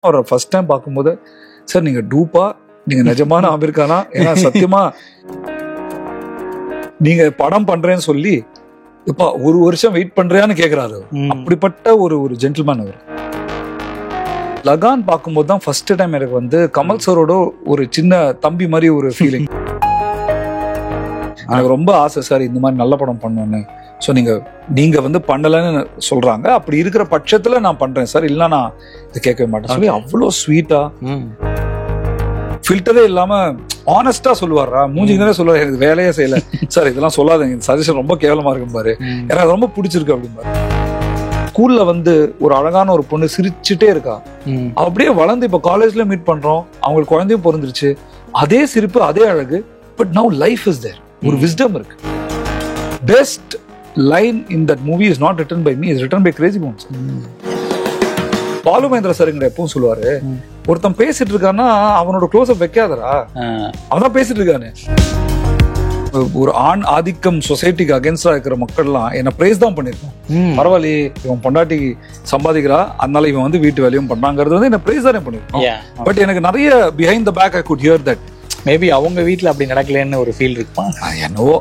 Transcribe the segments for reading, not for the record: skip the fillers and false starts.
அவரை first time பார்க்கும்போது sir நீங்க டூப்பா நீங்க நிஜமான ஆமீர் கானா, ஏன்னா சத்தியமா நீங்க படம் பண்றேன்னு சொல்லி இப்ப ஒரு வருஷம் வெயிட் பண்றியான்னு கேக்குறாரு. அப்படிப்பட்ட ஒரு ஜென்டில்மேன் அவர். லகான் பார்க்கும்போது தான் ஃபர்ஸ்ட் டைம் எனக்கு வந்து கமல் சாரோட ஒரு சின்ன தம்பி மாதிரி ஒரு ஃபீலிங். எனக்கு ரொம்ப ஆசை சார் இந்த மாதிரி நல்ல படம் பண்ணணும்னு. ஸோ நீங்க வந்து பண்ணலன்னு சொல்றாங்க, அப்படி இருக்கிற பட்சத்துல நான் பண்றேன் சார், இல்லைன்னா நான் இதை கேட்கவே மாட்டேன் சொல்லி அவ்வளோ ஸ்வீட்டா ஃபில்டரே இல்லாம ஆனஸ்டா சொல்லுவாரா, மூஞ்சிங்கனே சொல்லுவாரு எனக்கு வேலையே செய்யல சார் இதெல்லாம் சொல்லாதீங்க, சஜஷன் ரொம்ப கேவலமா இருக்கும் பாரு, எனக்கு ரொம்ப பிடிச்சிருக்கு அப்படிம்பாரு. ஸ்கூல்ல வந்து ஒரு அழகான ஒரு பொண்ணு சிரிச்சுட்டே இருக்கா, அப்படியே வளர்ந்து இப்ப காலேஜ்ல மீட் பண்றோம், அவங்களுக்கு குழந்தையும் பிறந்துருச்சு, அதே சிரிப்பு அதே அழகு. But now life is there, ஒரு விஸ்டம் இருக்கு. Best line in that movie is not written by me, is written by Crazy மோகன் சார். பாலு மகேந்திரா சார் எங்க எப்பவும் சொல்லுவாரு, ஒருத்தன் பேசிட்டு இருக்கான்னா அவனோட க்ளோஸ் அப் வைக்காதரா, அவன் பேசிட்டு இருக்கானு. ஒரு ஆண் ஆதிக்கம் சொசைட்டிக்கு அகேன்ஸ்டா இருக்கிற மக்கள்லாம் என்ன பிரைஸ் தான் பண்ணிருக்கோம். பரவாயில்லையே இவன் பொண்டாட்டி சம்பாதிக்கிறா, அதனால இவன் வந்து வீட்டு வேலையும் பண்றாங்கிறது வந்து என்ன பிரைஸ் தானே பண்ணிருக்கோம். பட் எனக்கு நிறைய behind the back I could hear that maybe அவங்க வீட்டுல அப்படி நடக்கலன்னு ஒரு ஃபீல் இருக்குமா என்னவோ.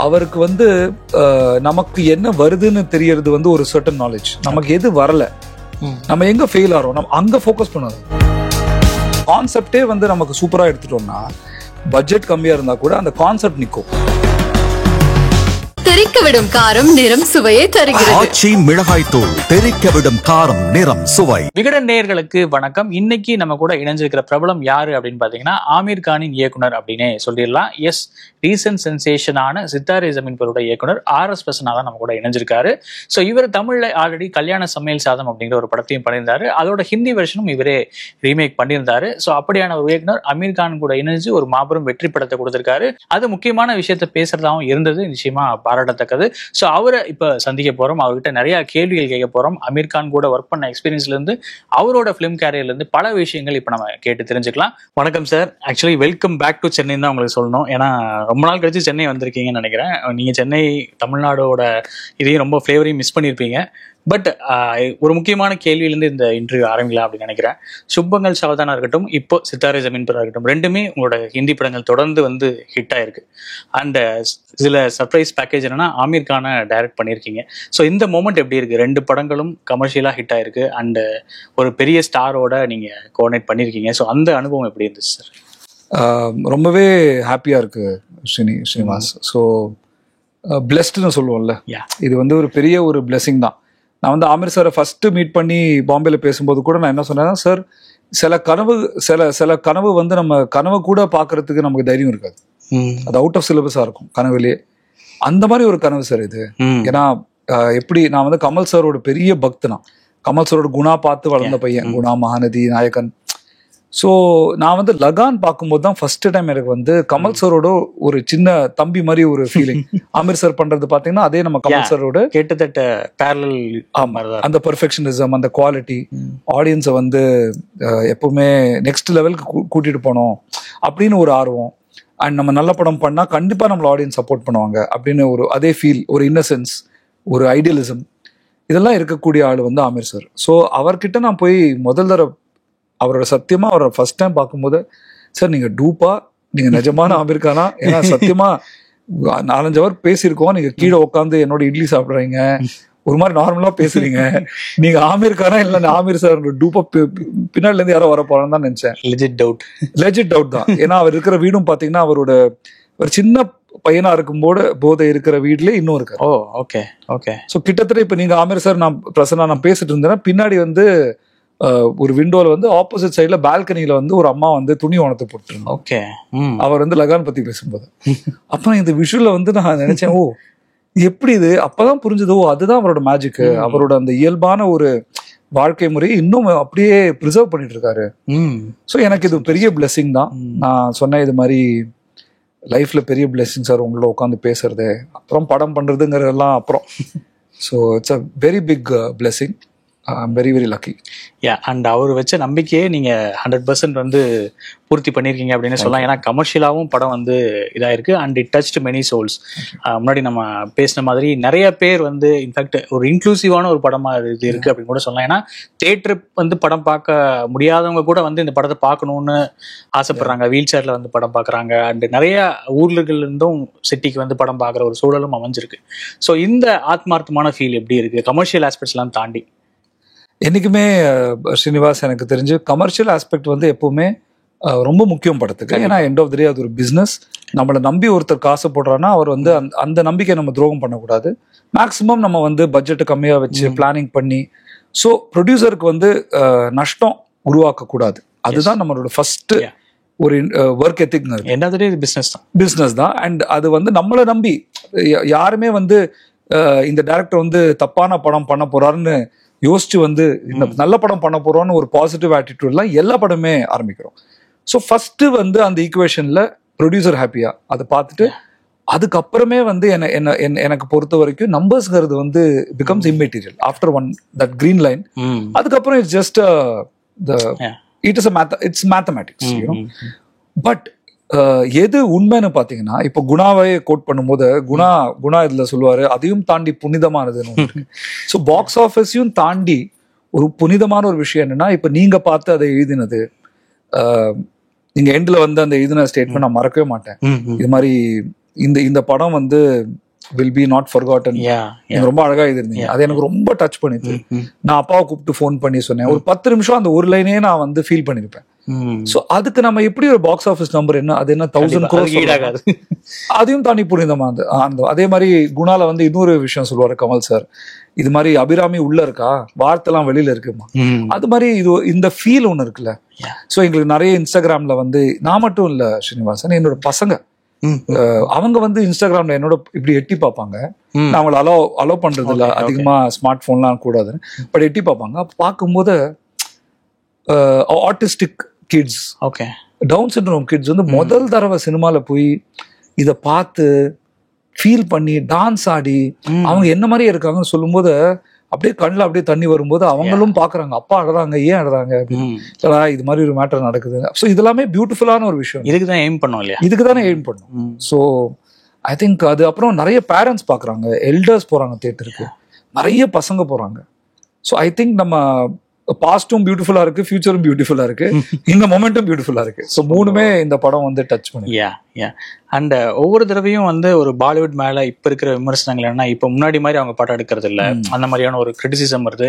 அவருக்கு வந்து நமக்கு என்ன வருதுன்னு தெரியறது வந்து ஒரு சர்டன் நாலேஜ். நமக்கு எது வரல, நம்ம எங்க ஃபெயில் ஆறோம், நம்ம அங்க ஃபோக்கஸ் பண்ணாது. கான்செப்டே வந்து நமக்கு சூப்பரா எடுத்துட்டோம்னா பட்ஜெட் கம்மியா இருந்தா கூட அந்த கான்செப்ட் நிக்கும். தெறிக்க விடும் காரம் நிறம் சுவையை தருகிறது. ஆச்சி மிளகாய் தூள் தெறிக்க விடும் காரம் நிறம் சுவை. விகடன் நேயர்களுக்கு வணக்கம். இன்னைக்கு நம்ம கூட இணைஞ்சிருக்கிற பிரபலம் யாரு அப்படின்னு பாத்தீங்கன்னா ஆமீர் கானின் இயக்குனர் அப்படின்னே சொல்லிடலாம். எஸ், ரீசன்ட் சென்சேஷனான சித்தாரே ஜமீன் பரோட இயக்குனர் RS பிரசன்னா தான் நம்ம கூட இணைஞ்சிருக்காரு. ஸோ இவர் தமிழ்ல ஆல்ரெடி கல்யாண சமையல் சாதம் அப்படிங்கிற ஒரு படத்தையும் பண்ணியிருந்தாரு, அதோட ஹிந்தி வெர்ஷனும் இவரே ரீமேக் பண்ணியிருந்தாரு. ஸோ அப்படியான ஒரு இயக்குனர் அமீர் கான் கூட இணைஞ்சு ஒரு மாபெரும் வெற்றி படத்தை கொடுத்திருக்காரு. அது முக்கியமான விஷயத்த பேசுறதாகவும் இருந்தது, நிச்சயமா பாராட்டத்தக்கது. ஸோ அவரை இப்ப சந்திக்க போறோம், அவர்கிட்ட நிறைய கேள்விகள் கேட்க போறோம். அமீர் கான் கூட ஒர்க் பண்ண எக்ஸ்பீரியன்ஸ்ல இருந்து அவரோட பிலிம் கேரியர்ல இருந்து பல விஷயங்கள் இப்ப நம்ம கேட்டு தெரிஞ்சுக்கலாம். வணக்கம் sir. Actually welcome back to Chennai தான் உங்களுக்கு சொல்லணும். ஏன்னா ரொம்ப நாள் கழிச்சு சென்னை வந்திருக்கீங்கன்னு நினைக்கிறேன். நீங்க சென்னை தமிழ்நாடோட இதையும் ரொம்ப ஃபிளேவரையும் மிஸ் பண்ணியிருப்பீங்க. பட் ஒரு முக்கியமான கேள்வியிலேருந்து இந்த இன்டர்வியூ ஆரம்பிக்கலாம் அப்படின்னு நினைக்கிறேன். சுப்பங்கள் சாவதானா இருக்கட்டும், இப்போ சித்தாரே ஜமீன் பரா இருக்கட்டும், ரெண்டுமே உங்களோட ஹிந்தி படங்கள் தொடர்ந்து வந்து ஹிட் ஆயிருக்கு. அண்ட் இதில் சர்ப்ரைஸ் பேக்கேஜ் என்னன்னா ஆமீர் கானை டைரக்ட் பண்ணியிருக்கீங்க. ஸோ இந்த மொமெண்ட் எப்படி இருக்கு? ரெண்டு படங்களும் கமர்ஷியலாக ஹிட் ஆயிருக்கு அண்ட் ஒரு பெரிய ஸ்டாரோட நீங்க கோஆர்டினேட் பண்ணியிருக்கீங்க. ஸோ அந்த அனுபவம் எப்படி இருந்துச்சு சார்? ரொம்பவே ஹாப்பியா இருக்கு ஸ்ரீனிவாஸ். ஸோ பிளெஸ்ட்னு சொல்லுவோம்ல, இது வந்து ஒரு பெரிய ஒரு பிளெஸிங் தான். நான் வந்து ஆமீர் சாரை ஃபர்ஸ்ட் மீட் பண்ணி பாம்பேல பேசும்போது கூட நான் என்ன சொன்னேன், சார் சில கனவு வந்து நம்ம கனவு கூட பாக்குறதுக்கு நமக்கு தைரியம் இருக்காது, அது அவுட் ஆஃப் சிலபஸா இருக்கும் கனவுலயே. அந்த மாதிரி ஒரு கனவு சார் இது. ஏன்னா எப்படி நான் வந்து கமல் சாரோட பெரிய பக்தனா, கமல் சாரோட குணா பார்த்து வளர்ந்த பையன், குணா, மகாநதி, நாயகன். ஸோ நான் வந்து லகான் பார்க்கும்போது தான் ஃபர்ஸ்ட் டைம் எனக்கு வந்து கமல் சாரோட ஒரு சின்ன தம்பி மாதிரி ஒரு ஃபீலிங். ஆமீர் சார் பண்றது பாத்தீங்கன்னா அதே நம்ம கமல் சாரோட கிட்டத்தட்ட பேரலல். அந்த பெர்ஃபெக்ஷனிசம், அந்த குவாலிட்டி, ஆடியன்ஸை வந்து எப்பவுமே நெக்ஸ்ட் லெவலுக்கு கூட்டிட்டு போனோம் அப்படின்னு ஒரு ஆர்வம். அண்ட் நம்ம நல்ல படம் பண்ணா கண்டிப்பா நம்மள ஆடியன்ஸ் சப்போர்ட் பண்ணுவாங்க அப்படின்னு ஒரு அதே ஃபீல், ஒரு இன்னசென்ஸ், ஒரு ஐடியலிசம், இதெல்லாம் இருக்கக்கூடிய ஆள் வந்து ஆமீர் சார். ஸோ அவர்கிட்ட நான் போய் முதல் தடவை அவரோட சத்தியமா அவரை ஃபர்ஸ்ட் டைம் பார்க்கும்போது சார் நீங்க டூப்பா நீங்க நிஜமான ஆமீர் கானா, ஏன்னா சத்தியமா 4-5 ஹவர் பேசியிருக்கோம், நீங்க கீழே உட்காந்து என்னோட இட்லி சாப்பிடுறீங்க, ஒரு மாதிரி நார்மலா பேசுறீங்க, நீங்க ஆமீர் கானா இல்ல ஆமீர் சார் டூப்பா பின்னாடில இருந்து யாரோ வர போறான்னு தான் நினைச்சேன். லெஜிட் டவுட் தான். ஏன்னா அவர் இருக்கிற வீடும் பாத்தீங்கன்னா அவரோட ஒரு சின்ன பையனா இருக்கும்போது போதை இருக்கிற வீட்ல இன்னும் இருக்காரு. ஓ, ஓகே ஓகே. ஸோ கிட்டத்தட்ட இப்ப நீங்க ஆமீர் சார் நான் பிரசன்னா நான் பேசிட்டு இருந்தேன்னா பின்னாடி வந்து ஒரு விண்டோல வந்து ஆப்போசிட் சைட்ல பால்கனில வந்து ஒரு அம்மா வந்து துணி உணர்த்து போட்டுருங்க. ஓகே. அவர் வந்து லகான் பத்தி பேசும்போது அப்புறம் இந்த விஷுவல வந்து நான் நினைச்சேன், ஓ எப்படி இது, அப்பதான் புரிஞ்சது, ஓ அதுதான் அவரோட மேஜிக், அவரோட அந்த இயல்பான ஒரு வாழ்க்கை முறையை இன்னும் அப்படியே ப்ரிசர்வ் பண்ணிட்டு இருக்காரு. ஸோ எனக்கு இது பெரிய பிளெஸிங் தான். நான் சொன்னேன் இது மாதிரி லைஃப்ல பெரிய பிளெஸிங் சார் உங்களோட உட்காந்து பேசுறது, அப்புறம் படம் பண்றதுங்கிறதெல்லாம் அப்புறம். So it's a very big blessing. I'm very very lucky. And அவர் வச்ச நம்பிக்கையே நீங்க 100% வந்து பூர்த்தி பண்ணிருக்கீங்க அப்படின்னு சொல்லலாம். ஏன்னா கமர்ஷியலாவும் படம் வந்து இதா இருக்கு and it touched many souls. முன்னாடி நம்ம பேசின மாதிரி நிறைய பேர் வந்து இன்ஃபேக்ட் ஒரு இன்க்ளூசிவான ஒரு படமா இது இருக்கு அப்படின்னு கூட சொல்லலாம். ஏன்னா தியேட்டர் வந்து படம் பார்க்க முடியாதவங்க கூட வந்து இந்த படத்தை பார்க்கணும்னு ஆசைப்படுறாங்க, வீல் சேர்ல வந்து படம் பார்க்கறாங்க அண்ட் நிறைய ஊர்லகள் இருந்தும் சிட்டிக்கு வந்து படம் பார்க்குற ஒரு சூழலும் அமைஞ்சிருக்கு. ஸோ இந்த ஆத்மார்த்தமான ஃபீல் எப்படி இருக்கு கமர்ஷியல் ஆஸ்பெக்ட்ஸ் எல்லாம் தாண்டி? என்னைக்குமே ஸ்ரீனிவாஸ் எனக்கு தெரிஞ்சு கமர்ஷியல் ஆஸ்பெக்ட் வந்து எப்பவுமே ரொம்ப முக்கியம் படத்துக்கு. ஏன்னா எண்ட் ஆஃப் த டே அது ஒரு பிஸ்னஸ். நம்மளை நம்பி ஒருத்தர் காசு போடுறான்னா அவர் வந்து அந்த நம்பிக்கை நம்ம துரோகம் பண்ணக்கூடாது. மேக்ஸிமம் நம்ம வந்து பட்ஜெட்டை கம்மியாக வச்சு பிளானிங் பண்ணி ஸோ ப்ரொடியூசருக்கு வந்து நஷ்டம் உருவாக்கக்கூடாது. அதுதான் நம்மளோட ஃபர்ஸ்ட் ஒரு ஒர்க் எத்திக். பிஸ்னஸ் தான். அண்ட் அது வந்து நம்மளை நம்பி யாருமே வந்து இந்த டைரக்டர் வந்து தப்பான படம் பண்ண போறாருன்னு யோசிச்சு வந்து இந்த நல்ல படம் பண்ண போறோம்னு ஒரு பாசிட்டிவ் ஆட்டிடியூட்லாம் எல்லா படமே ஆரம்பிக்கிறோம். ஸோ ஃபர்ஸ்ட் வந்து அந்த ஈக்குவேஷன்ல ப்ரொடியூசர் ஹாப்பியா அதை பார்த்துட்டு அதுக்கப்புறமே வந்து எனக்கு பொறுத்த வரைக்கும் நம்பர்ஸ்ங்கிறது வந்து becomes immaterial after one that green line. அதுக்கப்புறம் it's just it's mathematics. But எது உண்மைன்னு பாத்தீங்கன்னா இப்போ குணாவை கோட் பண்ணும்போது குணா இதுல சொல்லுவாரு அதையும் தாண்டி புனிதமானதுன்னு. ஸோ பாக்ஸ் ஆஃபீஸையும் தாண்டி ஒரு புனிதமான ஒரு விஷயம் என்னன்னா இப்ப நீங்க பார்த்து அதை எழுதினது நீங்க எண்ட்ல வந்து அந்த எழுதின ஸ்டேட்மெண்ட் நான் மறக்கவே மாட்டேன். இது மாதிரி இந்த படம் வந்து வில் பி நாட் ஃபர்காட்டன். ரொம்ப அழகா எழுதிருந்தீங்க, அது எனக்கு ரொம்ப டச் பண்ணிது. நான் அப்பாவை கூப்பிட்டு ஃபோன் பண்ணி சொன்னேன், ஒரு 10 நிமிஷம் அந்த ஒரு லைனே நான் வந்து ஃபீல் பண்ணிருப்பேன். சோ அதுக்கு நம்ம எப்படி ஒரு பாக்ஸ் ஆஃபீஸ் நம்பர் என்ன அது என்ன 1000 crores அதையும் தாண்டி புரியுதமா அந்த அதே மாதிரி குணால வந்து இன்னொரு விஷயம் சொல்லுவாரு கமல் சார், இது மாதிரி அபிராமி உள்ள இருக்கா வார்த்தைலாம் வெளியில இருக்குமா, அது மாதிரி இது இந்த ஃபீல் ஒண்ணு இருக்குல்ல. சோ எங்களுக்கு நிறைய இன்ஸ்டாகிராம்ல வந்து நான் மட்டும் இல்ல ஸ்ரீனிவாசன், என்னோட பசங்க அவங்க வந்து இன்ஸ்டாகிராம்ல என்னோட இப்படி எட்டி பார்ப்பாங்க. நான் அவங்களை அலோ பண்றது இல்ல, அதிகமா ஸ்மார்ட் போன்லாம் கூடாது, பட் எட்டி பார்ப்பாங்க. பார்க்கும்போது artistic kids, Down syndrome kids வந்து முதல் தடவை சினிமால போய் இத பார்த்து ஃபீல் பண்ணி டான்ஸ் ஆடி அவங்க என்ன மாதிரி இருக்காங்கன்னு சொல்லும்போது அப்படியே கண்ணில் அப்படியே தண்ணி வரும்போது அவங்களும் பாக்குறாங்க, அப்பா அழுறாங்க, ஏன் அழுறாங்க அப்படின்னு, இது மாதிரி ஒரு மேட்டர் நடக்குது. ஸோ இதெல்லாமே பியூட்டிஃபுல்லான ஒரு விஷயம். இதுக்கு தான் எய்ம் பண்ணோம் இல்லையா, இதுக்கு தானே எய்ம் பண்ணோம். ஸோ ஐ திங்க் அது அப்புறம் நிறைய பேரண்ட்ஸ் பாக்குறாங்க, எல்டர்ஸ் போறாங்க தியேட்டருக்கு, நிறைய பசங்க போறாங்க. ஸோ ஐ திங்க் நம்ம பாஸ்டும் பியூட்டிஃபுல்லா இருக்கு, ஃபியூச்சரும் பியூட்டிஃபுல்லா இருக்கு, இந்த மொமெண்ட்டும் பியூட்டிஃபுல்லா இருக்கு. ஸோ மூணுமே இந்த படம் வந்து டச் பண்ணி. அண்ட் ஒவ்வொரு தடவையும் வந்து ஒரு பாலிவுட் மேல இப்ப இருக்கிற விமர்சனங்கள் என்ன, இப்ப முன்னாடி மாதிரி அவங்க படம் எடுக்கிறது இல்ல, அந்த மாதிரியான ஒரு கிரிட்டிசிசம் வருது.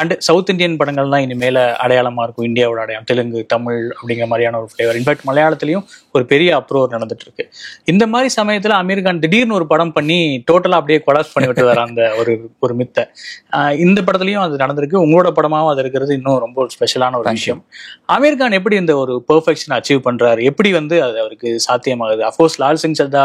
அண்ட் சவுத் இந்தியன் படங்கள் தான் இனிமேல அடையாளமா இருக்கும், இந்தியாவோட அடையாளம், தெலுங்கு, தமிழ் அப்படிங்கிற மாதிரியான ஒரு ஃபிளேவர். இன்ஃபேக்ட் மலையாளத்திலயும் ஒரு பெரிய அப்ரோர் நடந்துட்டு இருக்கு. இந்த மாதிரி சமயத்துல அமீர் கான் திடீர்னு ஒரு படம் பண்ணி டோட்டலா அப்படியே கொலாப்ஸ் பண்ணி விட்டு வர அந்த ஒரு மித்தை இந்த படத்துலயும் அது நடந்திருக்கு. உங்களோட படமாவும் அது இருக்கிறது இன்னும் ரொம்ப ஸ்பெஷலான ஒரு விஷயம். அமீர் கான் எப்படி இந்த ஒரு பெர்ஃபெக்ஷன் அச்சீவ் பண்றாரு, எப்படி வந்து அது அவருக்கு சாத்தியமாகுது? அஃப்கோர்ஸ் லால் சிங் சத்தா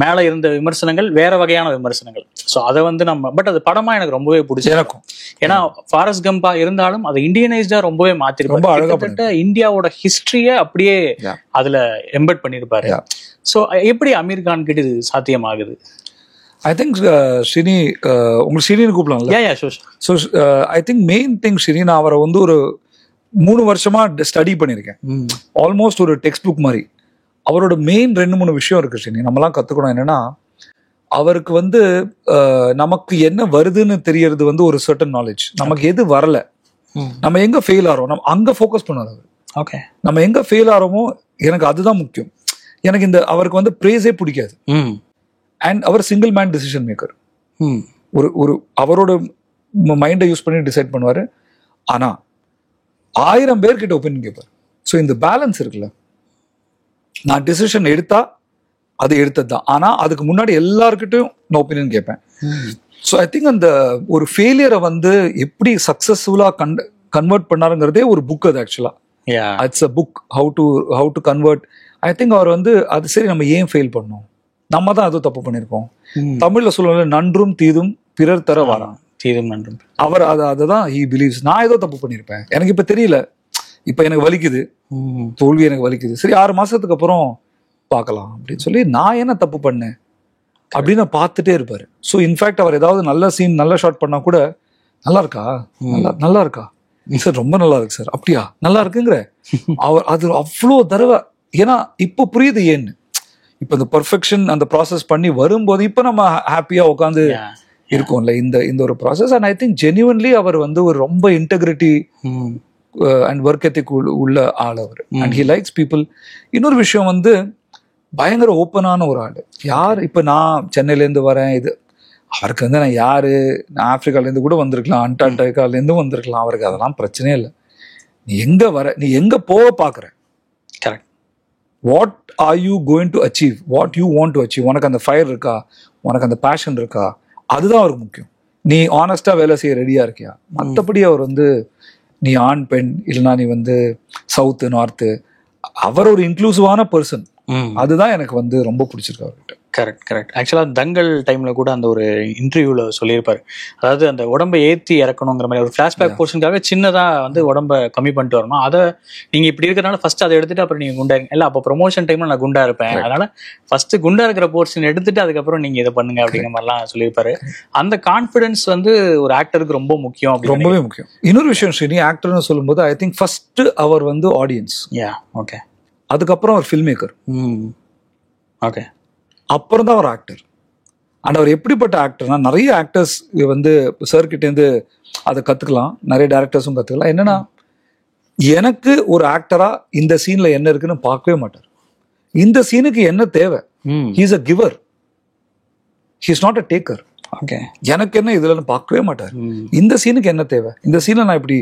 மேல இருந்த விமர்சனங்கள் வேற வகையான விமர்சனங்கள். ஸோ அதை வந்து நம்ம பட் அது படமா எனக்கு ரொம்பவே பிடிச்சிருக்கும். ஏன்னா ஃபாரஸ்ட் கம்பா இருந்தாலும் அதை இந்தியனைஸ்டா ரொம்பவே மாத்திருப்பாரு, இந்தியாவோட ஹிஸ்டரிய அப்படியே அதுல எம்பெட் பண்ணிருப்பாரு. ஸோ எப்படி அமீர் கான் கிட்ட இது சாத்தியமாகுது? ஐ திங்க் ஸ்ரீனி, உங்களுக்கு ஸ்ரீனின்னு கூப்பிடலாம்ல. So I think main thing Srini, நான் அவரை வந்து ஒரு 3 வருஷமா ஸ்டடி பண்ணியிருக்கேன், ஆல்மோஸ்ட் ஒரு டெக்ஸ்ட் புக் மாதிரி. அவரோட மெயின் 2-3 விஷயம் இருக்கு ஸ்ரீனி, நம்மலாம் கத்துக்கணும். என்னன்னா அவருக்கு வந்து நமக்கு என்ன வருதுன்னு தெரியறது வந்து ஒரு சர்டன் நாலேஜ். நமக்கு எது வரல, நம்ம எங்க ஃபெயில் ஆறோம், நம்ம அங்க ஃபோக்கஸ் பண்ணாரு அவர். ஓகே, நம்ம எங்க ஃபெயில் ஆறோமோ எனக்கு அதுதான் முக்கியம். எனக்கு இந்த அவருக்கு வந்து பிரேஸே பிடிக்காது. அண்ட் அவர் சிங்கிள் மேன் டிசிஷன் மேக்கர். ஒரு அவரோட மைண்டை யூஸ் பண்ணி டிசைட் பண்ணுவாரு. ஆனா 1000 பேர்கிட்ட ஒப்பீனியன் கேட்பார். ஸோ இந்த பேலன்ஸ் இருக்குல்ல, நான் டிசிஷன் எடுத்தா அது எடுத்தது தான், ஆனா அதுக்கு முன்னாடி எல்லார்கிட்டையும் நான் ஒப்பீனியன் கேட்பேன். ஸோ ஐ திங்க் அந்த ஒரு ஃபெயிலியரை வந்து எப்படி சக்சஸ்ஃபுல்லா கன்வெர்ட் பண்ணாருங்கிறதே ஒரு புக். அது ஆக்சுவலா it's a book, how to convert. I think அவர் வந்து அது சரி நம்ம ஏன் ஃபெயில் பண்ணோம், நம்ம தான் அதுவும் தப்பு பண்ணிருக்கோம். தமிழ்ல சொல்லுவாங்க நன்றும் தீதும் பிறர் தர வாரான், தீதும் நன்றும். அவர் அதுதான் ஹி பிலீவ்ஸ். நான் ஏதோ தப்பு பண்ணிருப்பேன், எனக்கு இப்ப தெரியல, இப்ப எனக்கு வலிக்குது, தோல்வி எனக்கு வலிக்குது, சரி 6 மாசத்துக்கு அப்புறம் பார்க்கலாம் அப்படின்னு சொல்லி நான் என்ன தப்பு பண்ணேன் அப்படின்னு பார்த்துட்டே இருப்பாரு. ஸோ இன்ஃபேக்ட் அவர் ஏதாவது நல்ல சீன் நல்ல ஷாட் பண்ணா கூட நல்லா இருக்கா, நல்லா இருக்கா சார், ரொம்ப நல்லா இருக்கு சார், அப்படியா நல்லா இருக்குங்கிற அவர் அது அவ்வளோ தடவை. ஏன்னா இப்போ புரியுது ஏன்னு. இப்போ இந்த பர்ஃபெக்ஷன் அந்த ப்ராசஸ் பண்ணி வரும்போது இப்போ நம்ம ஹாப்பியா உட்காந்து இருக்கும்ல இந்த ஒரு process. And I think genuinely அவர் வந்து ஒரு ரொம்ப இன்டெகிரிட்டி அண்ட் ஒர்க் எத்திக் உள்ள ஆள் அவர். And he likes people. இன்னொரு விஷயம் வந்து பயங்கர ஓப்பனான ஒரு ஆள். யார் இப்போ நான் சென்னையிலேருந்து வரேன், இது அவருக்கு வந்து நான் யாரு, நான் ஆப்பிரிக்காலேருந்து கூட வந்திருக்கலாம், அண்டார்டிகாலேருந்து வந்திருக்கலாம், அவருக்கு அதெல்லாம் பிரச்சனையே இல்லை. நீ எங்க வர, நீ எங்க போக பாக்குற, correct, what are you going to achieve, what you want to achieve, உனக்கு அந்த ஃபயர் இருக்கா, உனக்கு அந்த பேஷன் இருக்கா, அதுதான் அவருக்கு முக்கியம். நீ ஆனஸ்டா வேலை செய்ய ரெடியா இருக்கியா. மற்றபடி அவர் வந்து நீ ஆண் பெண் இல்லைனா நீ வந்து சவுத்து நார்த்து, அவர் ஒரு இன்க்ளூசிவான பர்சன். அதுதான் எனக்கு வந்து ரொம்ப பிடிச்சிருக்கு அவர்கிட்ட. கரெக்ட். ஆக்சுவலாக தங்கல் டைம்ல கூட அந்த ஒரு இன்டர்வியூல சொல்லியிருப்பாரு, அதாவது அந்த உடம்பை ஏற்றி இறக்கணுங்கிற மாதிரி ஒரு ஃபிளாஷ்பேக் போர்ஷனுக்காக சின்னதா வந்து உடம்பை கம்மி பண்ணிட்டு வரணும். அதை நீங்க இப்படி இருக்கிறனால ஃபர்ஸ்ட் அதை எடுத்துட்டு அப்புறம் நீங்க குண்டா இல்லை, அப்போ ப்ரொமோஷன் டைம்ல நான் குண்டா இருப்பேன், அதனால ஃபர்ஸ்ட் குண்டா இருக்கிற போர்ஷன் எடுத்துட்டு அதுக்கப்புறம் நீங்க இதை பண்ணுங்க அப்படிங்கிற மாதிரிலாம் சொல்லியிருப்பாரு. அந்த கான்ஃபிடன்ஸ் வந்து ஒரு ஆக்டருக்கு ரொம்ப முக்கியம், ரொம்பவே முக்கியம். இன்னொரு விஷயம் ஸ்ரீனி, ஆக்டர்னு சொல்லும்போது ஐ திங்க் ஃபர்ஸ்ட் அவர் வந்து ஆடியன்ஸ், ஓகே, அதுக்கப்புறம் அவர் ஃபில்ம் மேக்கர், ஓகே, அப்புறம் தான் அவர் ஆக்டர். அண்ட் அவர் எப்படிப்பட்ட ஆக்டர்னா, நிறைய ஆக்டர்ஸ் வந்து சார்கிட்டேருந்து அதை கற்றுக்கலாம், நிறைய டேரக்டர்ஸும் கற்றுக்கலாம். என்னன்னா, எனக்கு ஒரு ஆக்டரா இந்த சீன்ல என்ன இருக்குன்னு பார்க்கவே மாட்டார். இந்த சீனுக்கு என்ன தேவை, he is a giver, he is not a taker. எனக்கு என்ன இதுலன்னு பார்க்கவே மாட்டார். இந்த சீனுக்கு என்ன தேவை, இந்த சீன்ல நான் இப்படி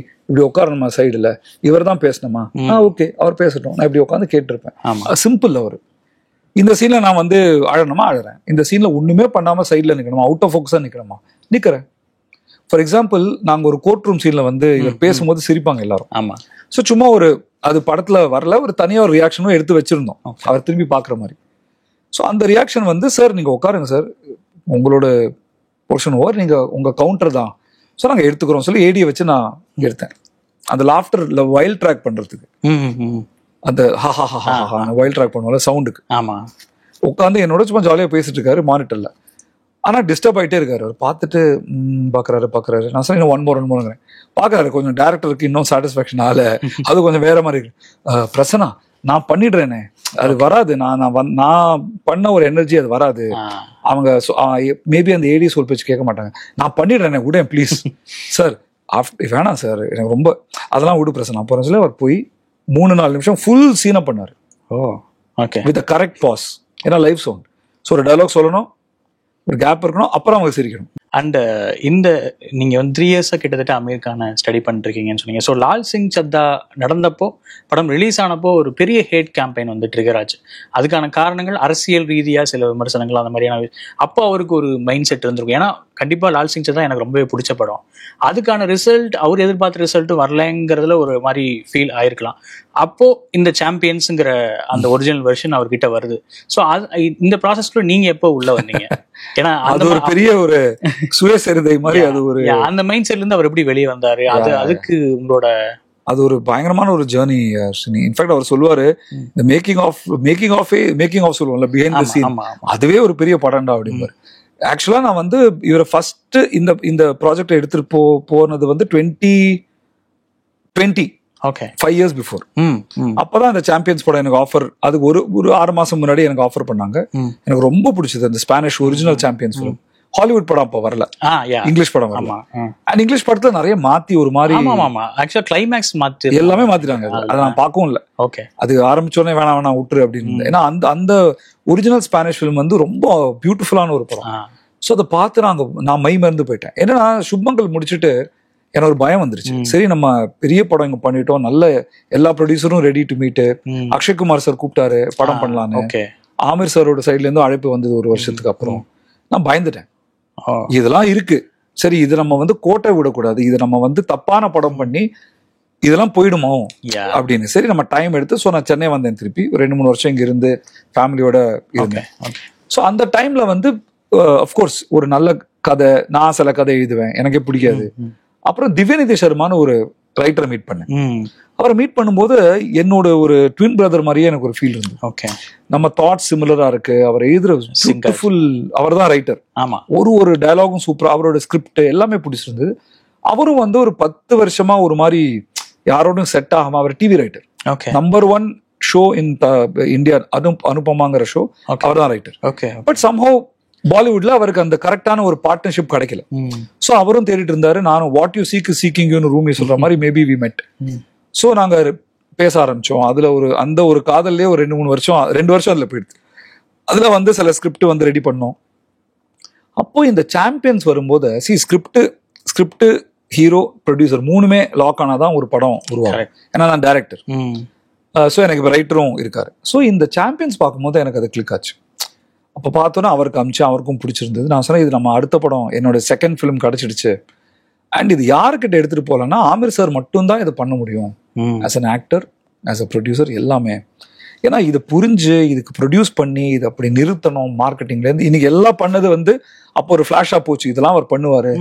உட்காரணுமா, சைடுல இவர் தான் பேசணுமா, ஓகே அவர் பேசட்டும், நான் இப்படி உட்காந்து கேட்டிருப்பேன். சிம்பிள். அவர் இந்த சீன்ல நான் வந்து அழணுமா அழறேன், இந்த சீன்ல ஒண்ணுமே பண்ணாம சைட்ல நிக்கணுமா, அவுட் ஆஃப் ஃபோக்கஸா நிக்கணுமா, நிக்கிறேன். ஃபார் எக்ஸாம்பிள், நாங்க ஒரு கோர்ட் ரூம் சீன்ல வந்து இவர் பேசும்போது சிரிப்பாங்க எல்லாரும். ஆமா. ஸோ சும்மா ஒரு அது படத்துல வரல, ஒரு தனியா ஒரு ரியாக்ஷனும் எடுத்து வச்சிருந்தோம் அவர் திரும்பி பாக்குற மாதிரி. ஸோ அந்த ரியாக்ஷன் வந்து, சார் நீங்க உட்காருங்க சார், உங்களோட போர்ஷன் ஓவர், நீங்க உங்க கவுண்டர் தான், ஸோ நாங்க எடுத்துக்கிறோம் சொல்லி ஏடியை வச்சு நான் எடுத்தேன். அந்த லாஃப்டர்ல வைல்ட் ட்ராக் பண்றதுக்கு, அந்த வைல்ட் ட்ராக் பண்ணுவோம்ல சவுண்டுக்கு, ஆமா, உட்காந்து என்னோட சும்மா ஜாலியா பேசிட்டு இருக்காரு மானிட்டர்ல. ஆனா டிஸ்டர்ப் ஆயிட்டே இருக்காரு. அவர் பார்த்துட்டு பாக்குறாரு. நான் சொன்னேன் ஒன் மோர் பாக்குறாரு. கொஞ்சம் டேரக்டருக்கு இன்னும் சாட்டிஸ்பாக்சன் ஆகல, அது கொஞ்சம் வேற மாதிரி இருக்கு. பிரசனா நான் பண்ணிடுறேனே, அது வராது, நான் பண்ண ஒரு எனர்ஜி அது வராது. அவங்க மேபி அந்த ஏடி சொல் பேச்சு கேட்க மாட்டாங்க. நான் பண்ணிடுறேனே, விட ப்ளீஸ் சார், வேணாம் சார், எனக்கு ரொம்ப அதெல்லாம் விடு பிரசனா. அப்புறம் சொல்லி அவர் போய் 3-4 நிமிஷம் ஃபுல் சீனை பண்ணாரு. With correct pause. ஏன்னா லைவ் சவுண்ட். ஸோ ஒரு டயலாக் சொல்லணும், ஒரு கேப் இருக்கணும், அப்புறம் அவங்க சிரிக்கணும். அண்ட் இந்த நீங்க வந்து 3 இயர்ஸா கிட்டத்தட்ட அமீர் கானை ஸ்டடி பண்ணிட்டு இருக்கீங்கன்னு சொன்னீங்க. ஸோ லால் சிங் சத்தா நடந்தப்போ, படம் ரிலீஸ் ஆனப்போ ஒரு பெரிய ஹேட் கேம்பெயின் வந்து ட்ரிகர் ஆச்சு. அதுக்கான காரணங்கள் அரசியல் ரீதியா சில விமர்சனங்கள், அந்த மாதிரியான. அப்போ அவருக்கு ஒரு மைண்ட் செட் இருந்திருக்கும், ஏன்னா கண்டிப்பா லால் சிங் சத்தா எனக்கு ரொம்பவே பிடிச்ச படம், அதுக்கான ரிசல்ட் அவர் எதிர்பார்த்த ரிசல்ட்டும் வரலங்கிறதுல ஒரு மாதிரி ஃபீல் ஆயிருக்கலாம். அப்போ இந்த சாம்பியன்ஸுங்கிற அந்த ஒரிஜினல் வெர்ஷன் அவர்கிட்ட வருது. ஸோ இந்த ப்ராசஸ்க்குள்ள நீங்க எப்போ உள்ள வந்தீங்க? ஏன்னா அது ஒரு பெரிய ஒரு சுயசரிதை மாதிரி, அது ஒரு அந்த மைண்ட் செட்ல இருந்து அவர் எப்படி வெளியே வந்தாரு, அதுக்கு உங்களோட அது ஒரு பயங்கரமான ஒரு ஜேர்னி. இன்ஃபேக்ட் அவர் சொல்லுவாரு, இந்த மேக்கிங் ஆஃப் சொல்லுவோம்ல, பிஹைண்ட் தி சீன், அதுவே ஒரு பெரிய படம்டா அப்படிம்பாரு. ஆக்சுவலா நான் வந்து இவரை ஃபர்ஸ்ட் இந்த ப்ராஜெக்ட் எடுத்துட்டு போனது வந்து 2020, 5 years பிஃபோர். அப்பதான் இந்த சாம்பியன்ஸ் படம் எனக்கு ஆஃபர், அதுக்கு ஒரு 6 மாசம் முன்னாடி எனக்கு ஆஃபர் பண்ணாங்க. எனக்கு ரொம்ப பிடிச்சது அந்த Spanish original champions film. Hollywood படம் அப்ப வரல, இங்கிலீஷ் படம் வரல. அண்ட் இங்கிலீஷ் படத்துல நிறைய மாத்தி ஒரு மாதிரி கிளைமேக்ஸ் மாத்தி எல்லாமே மாத்திட்டாங்க. அதை நான் பார்க்கவும் இல்லை. அது ஆரம்பிச்சோடனே வேணாம் விட்டுரு அப்படின்னு. ஏன்னா அந்த ஒரிஜினல் ஸ்பானிஷ் ஃபிலிம் வந்து ரொம்ப பியூட்டிஃபுல்லான ஒரு படம். ஸோ அதை பார்த்து நான் மை மறந்து போயிட்டேன். ஏன்னா சுப்மங்கல் முடிச்சுட்டு எனக்கு ஒரு பயம் வந்துருச்சு. சரி, நம்ம பெரிய படம் இங்க பண்ணிட்டோம், நல்ல எல்லா ப்ரொடியூசரும் ready to meet. Akshay Kumar sir கூப்பிட்டாரு படம் பண்ணலான்னு. ஆமிர் சாரோட சைட்ல இருந்து அழைப்பு வந்தது ஒரு வருஷத்துக்கு அப்புறம். நான் பயந்துட்டேன், இதெல்லாம் இருக்கு, சரி இது நம்ம வந்து கோட்டை விடக்கூடாது, இது நம்ம வந்து தப்பான படம் பண்ணி இதெல்லாம் போயிடுமோ அப்படின்னு. சரி நம்ம டைம் எடுத்து, ஸோ நான் சென்னை வந்தேன் திருப்பி. 2-3 வருஷம் இங்க இருந்து ஃபேமிலியோட இருந்தேன். ஸோ அந்த டைம்ல வந்து அஃப்கோர்ஸ் ஒரு நல்ல கதை, நான் சில கதை எழுதுவேன், எனக்கே பிடிக்காது. அப்புறம் திவ்யநிதி சர்மான்னு ஒரு ரைட்டரை மீட் பண்ணேன். அவரை மீட் பண்ணும்போது என்னோட ஒரு ட்வின் பிரதர் மாதிரியே எனக்கு ஒரு ஃபீல் இருந்தது. நம்ம தாட்ஸ் சிமிலரா இருக்கு. அவர் எழுதுற பியூட்டிஃபுல், அவர் தான் ரைட்டர், ஒரு டயலாகும் சூப்பரா, அவரோட ஸ்கிரிப்ட் எல்லாமே பிடிச்சிருந்தது. அவரும் வந்து ஒரு 10 வருஷமா ஒரு மாதிரி யாரோடும் செட் ஆகாம, அவர் TV writer. Okay number 1 show in India அனுபமாங்கிற ஷோ அவர் தான் ரைட்டர். ஓகே பட் சம்ஹவ் பாலிவுட்ல அவருக்கு அந்த கரெக்டான ஒரு பார்ட்னர்ஷிப் கிடைக்கல. ஸோ அவரும் தேடிட்டு இருந்தாரு. நானும் வாட் யூ சீக் சீக்கிங் யூன்னு ரூமி சொல்ற மாதிரி மேபி வி மெட். ஸோ நாங்க பேச ஆரம்பிச்சோம். அதுல அந்த ஒரு காதல்லே ஒரு 2 வருஷம் அதுல போயிடுது. அதுல வந்து சில ஸ்கிரிப்ட் வந்து ரெடி பண்ணோம். அப்போ இந்த சாம்பியன்ஸ் வரும்போது ஸ்கிரிப்ட் ஹீரோ ப்ரொடியூசர் 3மே லாக் ஆனாதான் ஒரு படம் உருவாகும். ஏன்னா நான் டைரக்டர். ஸோ எனக்கு இப்போ ரைட்டரும் இருக்காரு. ஸோ இந்த சாம்பியன்ஸ் பார்க்கும்போது எனக்கு அது கிளிக் ஆச்சு. அப்போ பார்த்தோன்னா அவருக்கு அமிச்சு அவருக்கும் பிடிச்சிருந்தது. நான் சொன்னேன், இது நம்ம அடுத்த படம் என்னோட செகண்ட் ஃபிலிம் கிடைச்சிடுச்சு. அண்ட் இது யாருக்கிட்ட எடுத்துட்டு போகலன்னா ஆமிர் சார் மட்டும்தான் இதை பண்ண முடியும். As an actor, as a producer எல்லாமே. ஏன்னா இதை புரிஞ்சு இதுக்கு ப்ரொடியூஸ் பண்ணி இதை அப்படி நிறுத்தணும். மார்க்கெட்டிங்லேருந்து இன்னைக்கு எல்லாம் பண்ணது வந்து அப்போ ஒரு ஃபிளாஷாக போச்சு. இதெல்லாம் அவர் பண்ணுவார்.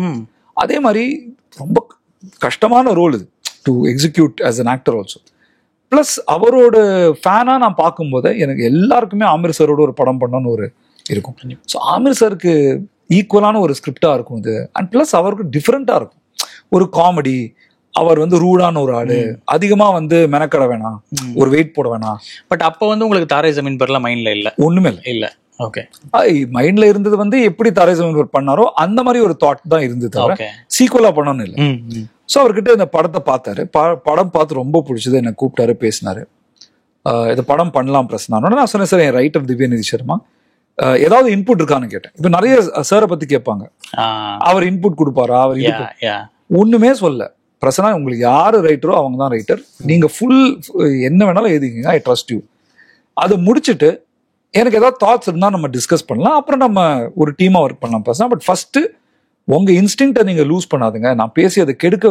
அதே மாதிரி ரொம்ப கஷ்டமான ரோல் இது to execute as an actor also. Plus அவரோட ஃபேனாக நான் பார்க்கும்போது எனக்கு எல்லாருக்குமே ஆமிர் சாரோட ஒரு படம் பண்ணணும்னு ஒரு இருக்கும். ஸோ ஆமிர் சாருக்கு ஈக்குவலான ஒரு ஸ்கிரிப்டாக இருக்கும் இது. அண்ட் ப்ளஸ் அவருக்கு டிஃப்ரெண்ட்டாக இருக்கும். ஒரு காமெடி, அவர் வந்து ரூடான ஒரு ஆளு, அதிகமா வந்து மெனக்கட வேணாம், ஒரு வெயிட் போட வேணாம். பட் அப்போ வந்து உங்களுக்கு தாரே ஜமீன் பர்லாம் மைண்ட்ல இல்ல? ஒண்ணுமே இல்ல. ஓகே, மைண்ட்ல இருந்தது வந்து எப்படி தாரே ஜமீன் பர் பண்ணாரோ அந்த மாதிரி ஒரு தாட் தான் இருந்தது, தவிர சீக்குவலா பண்ணணும்னு இல்லை. ஸோ அவர்கிட்ட இந்த படத்தை பார்த்தாரு. படம் பார்த்து ரொம்ப பிடிச்சது. என்னை கூப்பிட்டாரு, பேசினாரு. இந்த படம் பண்ணலாம் பிரச்சனை. நான் சொன்னேன், சார் என் ரைட்டர் திவ்யநிதி சர்மா, ஏதாவது இன்புட் இருக்கான்னு கேட்டேன். இப்ப நிறைய சாரை பத்தி கேட்பாங்க, அவர் இன்புட் கொடுப்பாரா? அவர் ஒண்ணுமே சொல்ல. பிரசனா, உங்களுக்கு யாரு ரைட்டரோ அவங்க தான் ரைட்டர். நீங்க ஃபுல் என்ன வேணாலும் எழுதிக்கீங்க, ஐ ட்ரஸ்ட் யூ. அது முடிச்சுட்டு எனக்கு ஏதாவது தாட்ஸ் இருந்தால் நம்ம டிஸ்கஸ் பண்ணலாம். அப்புறம் நம்ம ஒரு டீமா ஒர்க் பண்ணலாம் பிரசனா. பட் ஃபர்ஸ்ட் உங்க இன்ஸ்டிங்க்டை நீங்க லூஸ் பண்ணாதுங்க. நான் பேசி அதை கெடுக்க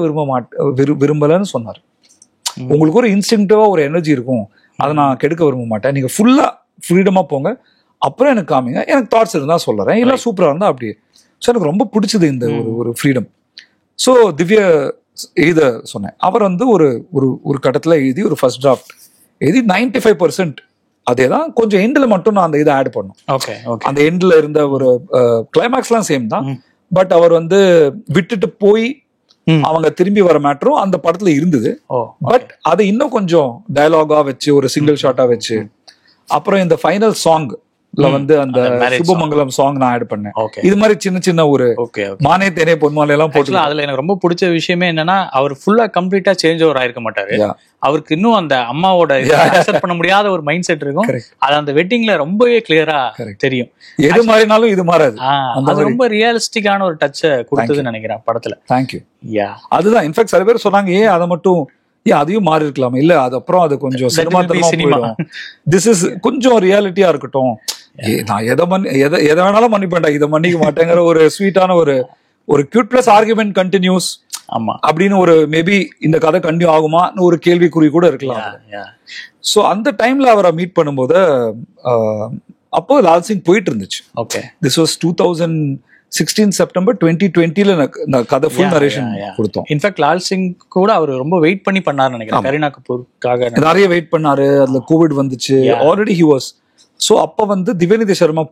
விரும்பலன்னு சொன்னார். உங்களுக்கு ஒரு இன்ஸ்டிங்க்டிவா ஒரு எனர்ஜி இருக்கும், அதை நான் கெடுக்க விரும்ப மாட்டேன். நீங்க ஃபுல்லா ஃப்ரீடமா போங்க, அப்புறம் எனக்கு காமிங்க. எனக்கு தாட்ஸ் இருந்தா சொல்லுறேன், இல்லை சூப்பரா இருந்தா அப்படியே. ஸோ எனக்கு ரொம்ப பிடிச்சது இந்த ஒரு ஃப்ரீடம். ஸோ திவ்ய எழுத சொன்னேன். அவர் வந்து ஒரு கட்டத்தில் எழுதி ஒரு ஃபர்ஸ்ட் டிராஃப்ட் எழுதி 95% அதே தான். கொஞ்சம் எண்டில் மட்டும் நான் அந்த இதை ஆட் பண்ணோம். அந்த எண்டில் இருந்த ஒரு கிளைமேக்ஸ்லாம் சேம் தான். பட் அவர் வந்து விட்டுட்டு போய் அவங்க திரும்பி வர மேட்டரும் அந்த படத்துல இருந்தது. பட் அதை இன்னும் கொஞ்சம் டயலாகா வச்சு, ஒரு சிங்கிள் ஷாட்டா வச்சு, அப்புறம் இந்த ஃபைனல் சாங் வந்து அந்த சுபமங்கலம் சாங் நான் ஆட் பண்ணேன். இது மாதிரி சின்ன சின்ன ஒரு மானே தேனே பொன்மாலை எல்லாம் போட்டு. அதுல எனக்கு ரொம்ப பிடிச்ச விஷயமே என்னன்னா, அவர் ஃபுல்லா கம்ப்ளீட்டா சேஞ்ச் ஓவர் ஆயிருக்க மாட்டாரு. அவருக்கு இன்னும் அந்த அம்மாவோட அக்செப்ட் பண்ண முடியாத ஒரு மைண்ட் செட் இருக்கும். அது அந்த வெட்டிங்ல ரொம்பவே கிளியரா தெரியும். எது மாறினாலும் இது மாறாது. அது ரொம்ப ரியலிஸ்டிக்கான ஒரு டச்சை கொடுத்ததுன்னு நினைக்கிறேன் படத்துல. தேங்க்யூ. அதுதான் இன்ஃபேக்ட் சில பேர் சொன்னாங்க, அதை மட்டும் அதையும் மாறி இருக்கலாமா? இல்ல, அது அப்புறம் அது கொஞ்சம் சினிமா. திஸ் இஸ் கொஞ்சம் ரியாலிட்டியா இருக்கட்டும். நான் எதை வேணாலும் மன்னிப்பேன்டா, இதை மன்னிக்க மாட்டேங்கிற ஒரு ஸ்வீட்டான ஒரு கியூட் பிளஸ் ஆர்குமெண்ட் கண்டினியூஸ். ஆமா, அப்படின்னு ஒரு மேபி இந்த கதை கண்டினியூ ஆகுமான்னு ஒரு கேள்விக்குறி கூட இருக்கலாம். ஸோ அந்த டைம்ல அவரை மீட் பண்ணும்போது அப்போ லால் சிங் போயிட்டு இருந்துச்சு. ஓகே, திஸ் வாஸ் 2016 செப்டம்பர் 2020ல கதை ஃபுல் நரேஷன் கொடுத்தோம். இன்ஃபேக்ட் லால் சிங் கூட அவர் ரொம்ப வெயிட் பண்ணி பண்ணாருன்னு நினைக்கிறேன். கரீனா கபூருக்காக நிறைய வெயிட் பண்ணாரு. அதுல கோவிட் வந்துச்சு, ஆல்ரெடி ஹி வாஸ். ஸோ அப்போ வந்து திவ்யநிதி சர்மா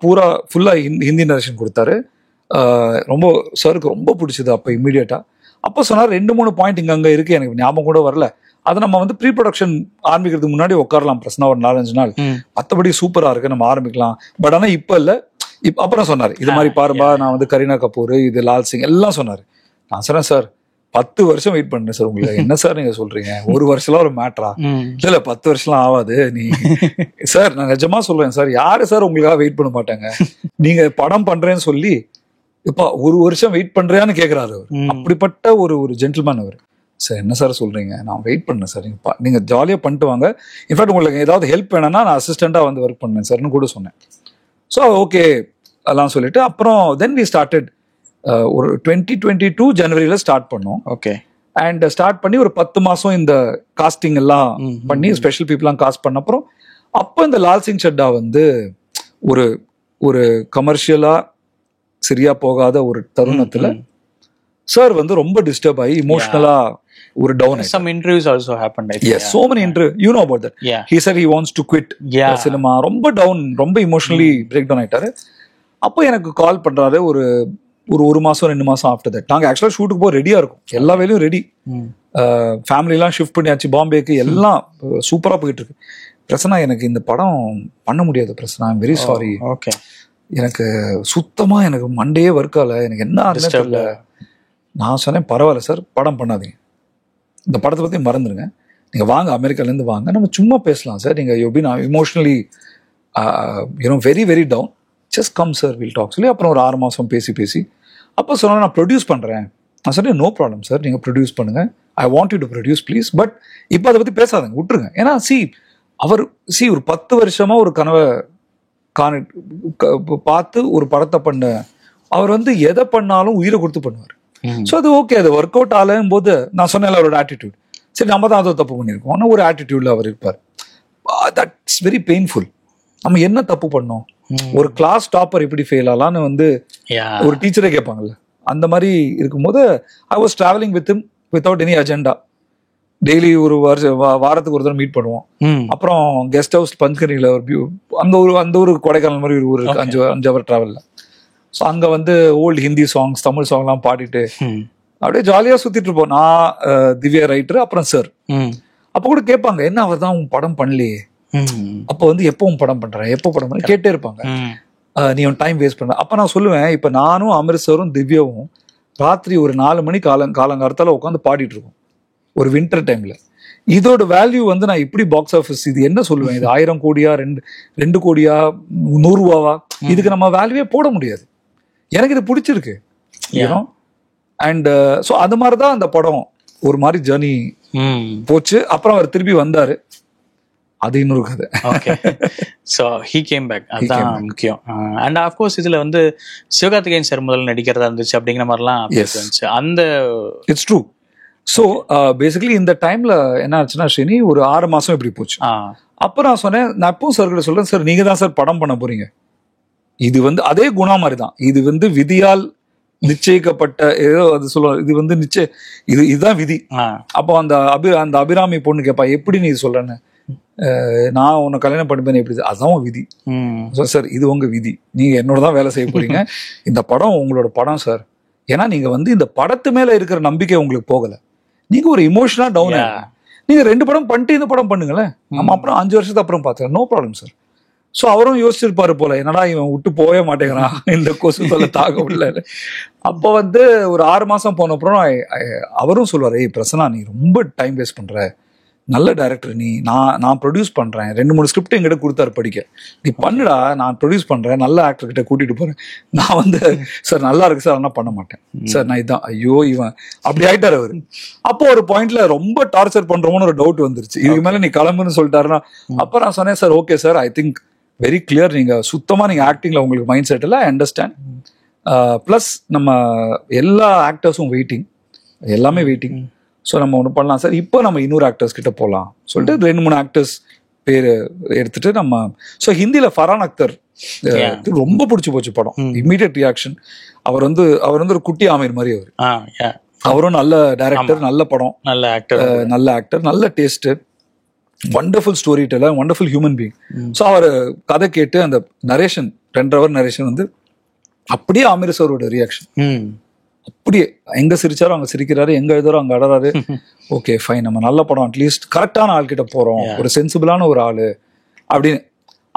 ஃபுல்லா ஹிந்தி நரேஷன் கொடுத்தாரு. ரொம்ப சாருக்கு ரொம்ப பிடிச்சது. அப்போ இம்மீடியட்டா அப்போ சொன்னார், 2-3 பாயிண்ட் இங்க இருக்கு, எனக்கு ஞாபகம் கூட வரல. அதை நம்ம வந்து ப்ரீ ப்ரொடக்ஷன் ஆரம்பிக்கிறதுக்கு முன்னாடி உட்காரலாம் பிரச்சனை, ஒரு 4-5 நாள். மற்றபடி சூப்பரா இருக்கு, நம்ம ஆரம்பிக்கலாம். பட் ஆனா இப்ப இல்ல. அப்புறம் சொன்னாரு, இது மாதிரி பாருப்பா, நான் வந்து கரீனா கபூர், இது லால் சிங் எல்லாம் சொன்னாரு. நான் சொன்னேன், சார் 10 வருஷம் வெயிட் பண்ணேன் சார் உங்களுக்கு. என்ன சார் நீங்க சொல்றீங்க? 1 வருஷம்லாம் ஒரு மேட்டரா? இல்ல 10 வருஷம்லாம் ஆகாது. நீ சார், நான் நிஜமா சொல்றேன் சார், யாரு சார் உங்களுக்காக வெயிட் பண்ண மாட்டாங்க? நீங்க படம் பண்றேன்னு சொல்லி இப்ப 1 வருஷம் வெயிட் பண்றியான்னு கேக்குறாரு அவர். அப்படிப்பட்ட ஒரு ஜென்டில்மேன் அவர். சார் என்ன சார் சொல்றீங்க? நான் வெயிட் பண்ணேன் சார், நீங்க ஜாலியா பண்ணிட்டு வாங்க. இன்ஃபேக்ட் உங்களுக்கு ஏதாவது ஹெல்ப் வேணும்னா நான் அசிஸ்டண்டா வந்து ஒர்க் பண்ணேன் சார்னு கூட சொன்னேன். ஸோ ஓகே எல்லாம் சொல்லிட்டு அப்புறம் தென் வி ஸ்டார்டட். ஒரு 2022 ஜனவரியில ஸ்டார்ட் பண்ணோம். ஓகே, அண்ட் ஸ்டார்ட் பண்ணி ஒரு 10 மாசம் இந்த காஸ்டிங் எல்லாம் பண்ணி ஸ்பெஷல் பீப்புளாம் காஸ்ட் பண்ண அப்புறம் அப்போ இந்த லால் சிங் சட்டா வந்து ஒரு கமர்ஷியலா சரியா போகாத ஒரு தருணத்துல சார் வந்து ரொம்ப டிஸ்டர்ப் ஆகி இமோஷனலா ஒரு down. Some interviews also happened. Yes, so many interviews. You know about that. He said he wants to quit cinema. ரொம்ப டவுன், ரொம்ப இமோஷனலி பிரேக் டவுன் ஆயிட்டாரு. அப்போ எனக்கு கால் பண்றாரு. ஒரு ஒரு மாசம் 2 மாசம் ஆஃப்டர் தட் நாங்கள் ஆக்சுவலாக ஷூட்டுக்கு போக ரெடியாக இருக்கும், எல்லா வேலையும் ரெடி, ஃபேமிலிலாம் ஷிஃப்ட் பண்ணியாச்சு பாம்பேக்கு, எல்லாம் சூப்பராக போயிட்டு இருக்கு. பிரச்சனை எனக்கு இந்த படம் பண்ண முடியாது பிரச்சனை, ஐம் வெரி சாரி. ஓகே. எனக்கு சுத்தமா எனக்கு மண்டையே ஒர்க்கால, எனக்கு என்ன ஆகுதுன்னு தெரியல. நான் சொன்னேன் பரவாயில்ல சார், படம் பண்ணாதீங்க, இந்த படத்தை பத்தி மறந்துடுங்க, நீங்க வாங்க அமெரிக்காலேருந்து வாங்க, நம்ம சும்மா பேசலாம் சார், நீங்க you been emotionally very very down, just come sir will talk சொல்லி அப்புறம் ஒரு 6 மாசம் பேசி அப்போ சொன்னா நான் ப்ரொடியூஸ் பண்றேன். நான் சொன்னேன் நோ ப்ராப்ளம் சார், நீங்க ப்ரொடியூஸ் பண்ணுங்க, I want you to produce please, but இப்போ அதை பத்தி பேசாதங்க, விட்டுருங்க. ஏன்னா அவர் ஒரு 10 வருஷமா ஒரு கனவை பார்த்து ஒரு படத்தை பண்ண அவர் வந்து எதை பண்ணாலும் உயிரை கொடுத்து பண்ணுவார். ஸோ அது ஓகே, அது ஒர்க் அவுட் ஆகும் போது நான் சொன்னேன் அவரோட ஆட்டிடியூட், சரி நம்ம தான் அதை தப்பு பண்ணியிருக்கோம், ஆனால் ஒரு ஆட்டிடியூட்ல அவர் இருப்பார். That's very painful. நம்ம என்ன தப்பு பண்ணோம், ஒரு கிளாஸ் டாப்பர் எப்படி ஃபெயில் ஆகலான்னு வந்து ஒரு டீச்சரே கேட்பாங்கல்ல, அந்த மாதிரி இருக்கும்போது I was travelling with him without any agenda. Daily ஒரு வாரத்துக்கு ஒரு தடவை மீட் பண்ணுவோம். அப்புறம் கெஸ்ட் ஹவுஸ் பஞ்சகரியில ஒரு அந்த ஒரு கொடைக்கானல் மாதிரி ஒரு 5 ஹவர் டிராவல்ல. ஸோ அங்க வந்து ஓல்டு ஹிந்தி சாங்ஸ், தமிழ் சாங்லாம் பாடிட்டு அப்படியே ஜாலியா சுத்திட்டு இருப்போம். நான் திவ்யா ரைட்டர், அப்புறம் சார். அப்ப கூட கேட்பாங்க, என்ன அவர் தான் உன் படம் பண்ணலையே, அப்ப வந்து எப்போ உன் படம் பண்ற, எப்போ படம் பண்ண கேட்டே இருப்பாங்க, நீ உன் டைம் வேஸ்ட் பண்ண. அப்ப நான் சொல்லுவேன், இப்ப நானும் அமிர்தசரும் திவ்யாவும் ராத்திரி ஒரு 4 மணி காலங்காலத்தால உட்காந்து பாடிட்டு இருக்கோம் ஒரு வின்டர் டைம்ல. இதோட வேல்யூ வந்து நான் இப்படி பாக்ஸ் ஆஃபீஸ் இது என்ன சொல்லுவேன், இது 1000 கோடியா 2 கோடியா 100 ரூபாவா, இதுக்கு நம்ம வேல்யூவே போட முடியாது. எனக்கு இது பிடிச்சிருக்கு அண்ட் ஸோ அது மாதிரிதான் அந்த படம் ஒரு மாதிரி ஜர்னி போச்சு. அப்புறம் அவர் திருப்பி வந்தாரு, அது இன்னொரு கதை. Okay. So he came back, அதுதான் முக்கியம். அண்ட் ஆஃப்கோர்ஸ் இதுல வந்து சிவகார்த்திகேயன் சார் முதல்ல நடிக்கிறதா இருந்துச்சு அப்படிங்கிற மாதிரிலாம் இருந்துச்சு. அந்த இட்ஸ் ட்ரூ. ஸோ பேசிக்கலி இந்த டைம்ல என்ன ஆச்சுன்னா ஸ்ரீனி ஒரு 6 மாசம் இப்படி போச்சு. அப்போ நான் சொன்னேன், நான் எப்பவும் சார் கிட்ட சொல்றேன், சார் நீங்க தான் சார் படம் பண்ண போறீங்க, இது வந்து அதே குணா மாதிரி தான், இது வந்து விதியால் நிச்சயிக்கப்பட்ட ஏதோ அது சொல்லுவாங்க, இது வந்து இதுதான் விதி. அப்போ அந்த அபிராமி பொண்ணு கேட்பா, எப்படி நீ சொல்றேன்னு, நான் உன்னை கல்யாணம் பண்ணிப்பேன் எப்படி, அதுதான் விதி சார், இது உங்க விதி, நீங்க என்னோட தான் வேலை செய்ய போறீங்க, இந்த படம் உங்களோட படம் சார், ஏன்னா நீங்க வந்து இந்த படத்து மேல இருக்கிற நம்பிக்கை உங்களுக்கு போகல, நீங்க ஒரு இமோஷனலா டவுன், நீங்க 2 படம் பண்ணிட்டு இந்த படம் பண்ணுங்களேன், நம்ம அப்புறம் 5 வருஷத்துக்கு அப்புறம் பார்த்துக்கலாம், நோ ப்ராப்ளம் சார். ஸோ அவரும் யோசிச்சிருப்பாரு போல, என்னடா இவன் விட்டு போவே மாட்டேங்கிறான், இந்த கொசு தொல்லை தாக்க முடியல. அப்போ வந்து ஒரு 6 மாசம் போன அப்புறம் அவரும் சொல்லுவார், ஏய் பிரசன்னா நீ ரொம்ப டைம் வேஸ்ட் பண்ற, நல்ல டைரக்டர் நீ, நான் ப்ரொடியூஸ் பண்றேன், 2-3 ஸ்கிரிப்ட் எங்கிட்ட கொடுத்தாரு படிக்க, நீ பண்ணுடா, நான் ப்ரொடியூஸ் பண்றேன், நல்ல ஆக்டர் கிட்ட கூட்டிட்டு போறேன். நான் வந்து சார் நல்லா இருக்கு சார், ஆனால் பண்ண மாட்டேன் சார், நான் இதான், ஐயோ இவன் அப்படி ஆயிட்டாரு அவரு. அப்போ ஒரு பாயிண்ட்ல ரொம்ப டார்ச்சர் பண்றோமோன்னு ஒரு டவுட் வந்துருச்சு, இதுக்கு மேல நீ கிளம்புன்னு சொல்லிட்டாருன்னா. அப்ப நான் சொன்னேன், sir okay sir, I think very clear, நீங்க சுத்தமா நீங்க ஆக்டிங்ல உங்களுக்கு மைண்ட் செட் இல்லை, ஐ அண்டர்ஸ்டாண்ட், பிளஸ் நம்ம எல்லா ஆக்டர்ஸும் வெயிட்டிங், எல்லாமே வெயிட்டிங், ஸோ நம்ம ஒன்று பண்ணலாம் சார், இப்போ நம்ம இன்னொரு ஆக்டர்ஸ் கிட்ட போகலாம் சொல்லிட்டு 2-3 ஆக்டர்ஸ் பேர் எடுத்துட்டு நம்ம. ஸோ ஹிந்தியில ஃபரான் அக்தர் ரொம்ப பிடிச்சி போச்சு படம், இம்மீடியட் ரியாக்ஷன். அவர் வந்து ஒரு குட்டி ஆமீர் மாதிரி, அவரும் நல்ல டைரக்டர், நல்ல படம், நல்ல ஆக்டர், நல்ல taste, wonderful story teller, wonderful human being. So அவர் கதை கேட்டு அந்த நரேஷன் 2 hour நரேஷன் வந்து அப்படியே ஆமீர் சாரோட ரியாக்ஷன், அப்படியே எங்க சிரிச்சாரோ அங்க சிரிக்கிறாரு, எங்க எழுதுறோ அங்க அடறாரு. ஓகே ஃபைன், நம்ம நல்ல படம், அட்லீஸ்ட் கரெக்டான ஆள் கிட்ட போறோம், ஒரு சென்சிபிளான ஒரு ஆளு அப்படின்னு.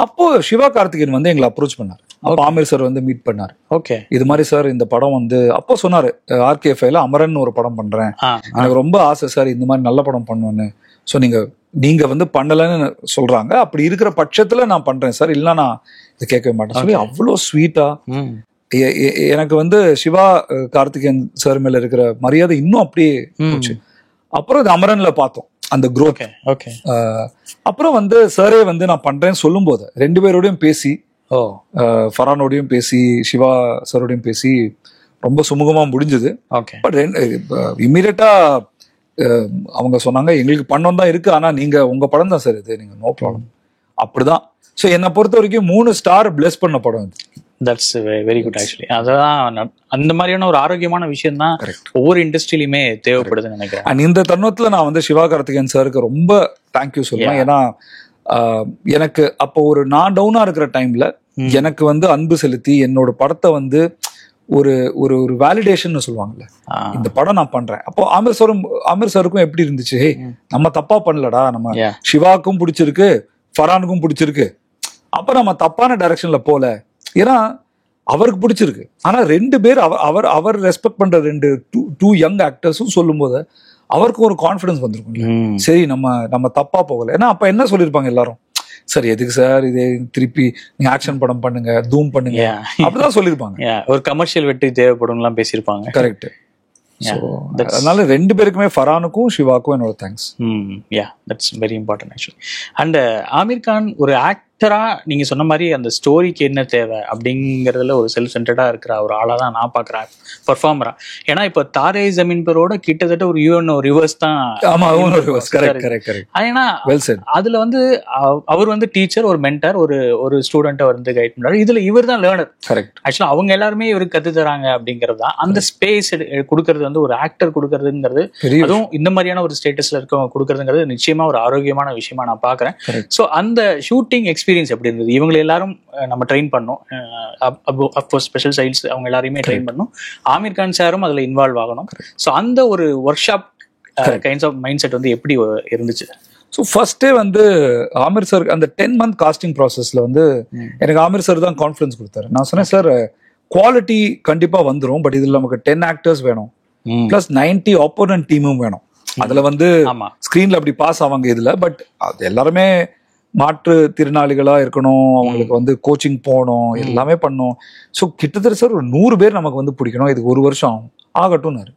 அப்போ சிவா கார்த்திகேயன் வந்து எங்களை அப்ரோச் பண்ணாரு, அப்போ ஆமீர் சார் வந்து மீட் பண்ணாரு. ஓகே இது மாதிரி சார் இந்த படம் வந்து, அப்போ சொன்னாரு RKFல அமரன் ஒரு படம் பண்றேன், எனக்கு ரொம்ப ஆசை சார் இந்த மாதிரி நல்ல படம் பண்ணுவேன்னு. ஸோ நீங்க வந்து பண்ணலன்னு சொல்றாங்க, அப்படி இருக்கிற பட்சத்துல நான் பண்றேன் சார், இல்லைன்னா நான் இது கேட்கவே மாட்டேன் சொல்லி அவ்வளோ ஸ்வீட்டா. எனக்கு வந்து சிவா கார்த்திகேயன் சார் மேல இருக்கிற மரியாதை இன்னும் அப்படியே போச்சு. அப்புறம் இது அமரன்ல பார்த்தோம் அந்த growth. அப்புறம் வந்து சாரே வந்து நான் பண்றேன்னு சொல்லும் போது 2 பேரோடையும் பேசி, ஃபரானோடையும் பேசி, சிவா சாரோடையும் பேசி ரொம்ப சுமூகமா முடிஞ்சது. பட் இம்மீடியட்டா அவங்க சொன்னாங்க, எங்களுக்கு பணம் தான் இருக்கு, ஆனா நீங்க உங்க படம் தான் சார் இது, நீங்க நோ ப்ராப்ளம். அப்படிதான். ஸோ என்னை பொறுத்த வரைக்கும் 3 ஸ்டார் பிளஸ் பண்ண படம் இது. That's very good actually. அதான் அந்த மாதிரியான ஒரு ஆரோக்கியமான விஷயம் தான் ஒவ்வொரு இண்டஸ்ட்ரியிலுமே தேவைப்படுதுன்னு நினைக்கிறேன். அண்ட் இந்த தருணத்துல நான் வந்து சிவா கார்த்திகேயன் சாருக்கு ரொம்ப தேங்க்யூ சொல்லுவேன். ஏன்னா எனக்கு அப்போ ஒரு நான் டவுனா இருக்கிற டைம்ல எனக்கு வந்து அன்பு செலுத்தி என்னோட படத்தை வந்து ஒரு ஒரு ஒரு வேலிடேஷன் சொல்லுவாங்கல்ல, இந்த படம் நான் பண்றேன். அப்போ ஆமிர் சாருக்கும் எப்படி இருந்துச்சு, ஹே நம்ம தப்பா பண்ணலடா, நம்ம சிவாக்கும் பிடிச்சிருக்கு, ஃபரானுக்கும் பிடிச்சிருக்கு, அப்ப நம்ம தப்பான டைரக்ஷன்ல போல. ஏன்னா அவருக்கு பிடிச்சிருக்கு. ஆனா 2 பேர் அவர் ரெஸ்பெக்ட் பண்ற 2 யங் ஆக்டர்ஸும் சொல்லும் போது அவருக்கும் ஒரு கான்ஃபிடன்ஸ் வந்திருக்கும். சரி நம்ம தப்பா போகல. ஏன்னா அப்ப என்ன சொல்லியிருப்பாங்க எல்லாரும், சார் எதுக்கு சார் இது திருப்பி நீங்க ஆக்ஷன் படம் பண்ணுங்க, தூம் பண்ணுங்க, அப்படிதான் சொல்லியிருப்பாங்க. ஒரு கமர்ஷியல் வெற்றி தேவைப்படும் பேசியிருப்பாங்க. கரெக்ட். அதனால 2 பேருக்குமே, ஃபரானுக்கும் சிவாக்கும் என்னோட thanks. That's very important actually. And Aamir Khan ஒரு ஆக்டரா நீங்க சொன்ன மாதிரி அந்த ஸ்டோரிக்கு என்ன தேவை அப்படிங்கறதுல ஒரு செல்ஃப் சென்டர்டா இருக்கிற ஒரு ஆளா தான் நான் பாக்குறேன், பெர்ஃபார்மரா. ஏன்னா இப்ப தாரே ஜமீன் பரோட கிட்டத்தட்ட ஒரு யூஎன் ரிவர்ஸ் தான். ஏன்னா அதுல அவர் டீச்சர், ஒரு மென்டர், ஒரு ஸ்டூடெண்ட்டை கைட் பண்றாரு. இதுல இவர் தான் லேர்னர். ஆக்சுவலா அவங்க எல்லாருமே இவருக்கு கத்து தராங்க அப்படிங்கிறது தான். அந்த ஸ்பேஸ் கொடுக்கறது ஒரு ஆக்டர் கொடுக்கறதுங்கிறது, அதுவும் இந்த மாதிரியான ஒரு ஸ்டேட்டஸ்ல இருக்கவங்க கொடுக்கறதுங்கிறது நிச்சயமா ஒரு ஆரோக்கியமான விஷயமா நான் பாக்குறேன். சோ அந்த ஷூட்டிங் எக்ஸ்பீரியன்ஸ் எப்படி இருந்தது? இவங்களை எல்லாரும் நம்ம ட்ரெயின் பண்ணோம், ஸ்பெஷல் சைல்ஸ் அவங்க எல்லாரையுமே ட்ரெயின் பண்ணோம். ஆமீர் கான் சாரும் அதுல இன்வால்வ் ஆகணும். சோ அந்த ஒரு workshop kinds of mindset எப்படி இருந்துச்சு? ஸோ ஃபர்ஸ்டே ஆமீர் சார் அந்த 10 month காஸ்டிங் ப்ராசஸ்ல எனக்கு ஆமீர் சார் தான் கான்ஃபிடன்ஸ் கொடுத்தாரு. நான் சொன்னேன், சார் குவாலிட்டி கண்டிப்பா வந்துடும், பட் இதுல நமக்கு 10 actors வேணும், பிளஸ் 90 ஆப்போனன்ட் டீமும் வேணும். அதுல ஸ்கிரீன்ல அப்படி பாஸ் ஆவாங்க இதுல, பட் அது எல்லாருமே மாற்று திறனாளிகளா இருக்கணும், அவங்களுக்கு கோச்சிங் போகணும், எல்லாமே பண்ணும். ஸோ கிட்டத்தட்ட சார் ஒரு 100 பேர் நமக்கு பிடிக்கணும், இதுக்கு 1 வருஷம் ஆகட்டும்னாரு.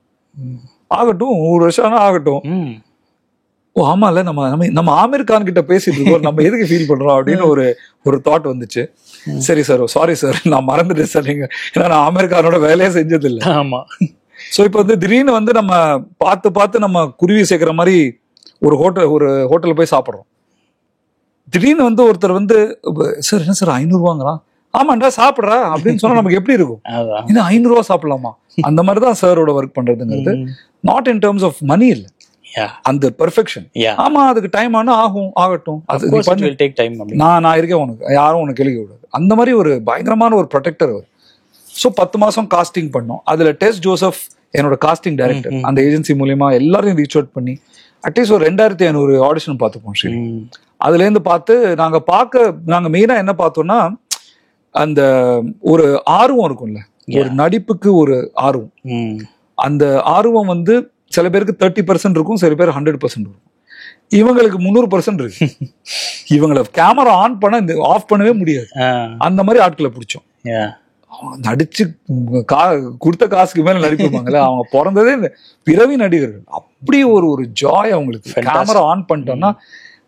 ஆகட்டும், 1 வருஷம் ஆனா ஆகட்டும். ஓ ஆமால, நம்ம ஆமீர் கான் கிட்ட பேசிட்டு இருக்கோம், நம்ம எதுக்கு ஃபீல் பண்றோம் அப்படின்னு ஒரு தாட் வந்துச்சு. சரி சார், சாரி சார், நான் மறந்துட்டேன் சார், நீங்க ஏன்னா நான் ஆமீர் கானோட வேலையே செஞ்சது இல்லை. ஆமா. ஸோ இப்போ திடீர்னு நம்ம பார்த்து நம்ம குருவி சேர்க்கிற மாதிரி ஒரு ஹோட்டல் போய் சாப்பிட்றோம். திடீர்னு ஒருத்தர் சார் என்ன சார் 500 ரூபாங்கிறான், ஆமாண்டா சாப்பிட்றா அப்படின்னு சொன்னா நமக்கு எப்படி இருக்கும்? இது 500 ரூபா சாப்பிடலாமா? அந்த மாதிரிதான் சாரோட ஒர்க் பண்றதுங்கிறது. Not in terms of money இல்ல, அந்த பெர்ஃபெக்ஷன். ஆமா அதுக்கு டைம் ஆனா ஆகட்டும், நான் இருக்கேன், உனக்கு யாரும் உனக்கு கேள்வி விடாது. அந்த மாதிரி ஒரு பயங்கரமான ஒரு ப்ரொடெக்டர் அவர். ஸோ 10 மாசம் காஸ்டிங் பண்ணோம். அதுல டெஸ் ஜோசப் என்னோட காஸ்டிங் டைரக்டர், அந்த ஏஜென்சி மூலியமா எல்லாரையும் ரீச் அவுட் பண்ணி அட்லீஸ்ட் ஒரு 2500 ஆடிஷன் பார்த்துப்போம். சரி, அதுல இருந்து பார்த்து நாங்க மெயினா என்ன பார்த்தோம்னா, அந்த ஒரு ஆர்வம் இருக்கும்ல, ஒரு நடிப்புக்கு ஒரு ஆர்வம். அந்த ஆர்வம் சில பேருக்கு 30% இருக்கும், சில பேர் 100% இருக்கும். இவங்களுக்கு 300% இருக்கு. இவங்களை கேமரா ஆன் பண்ண ஆஃப் பண்ணவே முடியாது. அந்த மாதிரி ஆட்களை பிடிச்சோம். நடிச்சு கொடுத்த காசுக்கு மேல நடிப்பாங்கல்ல, அவங்க பிறந்ததே பிறவி நடிகர்கள். அப்படி ஒரு ஜாய் அவங்களுக்கு. கேமரா ஆன் பண்ணிட்டோம்னா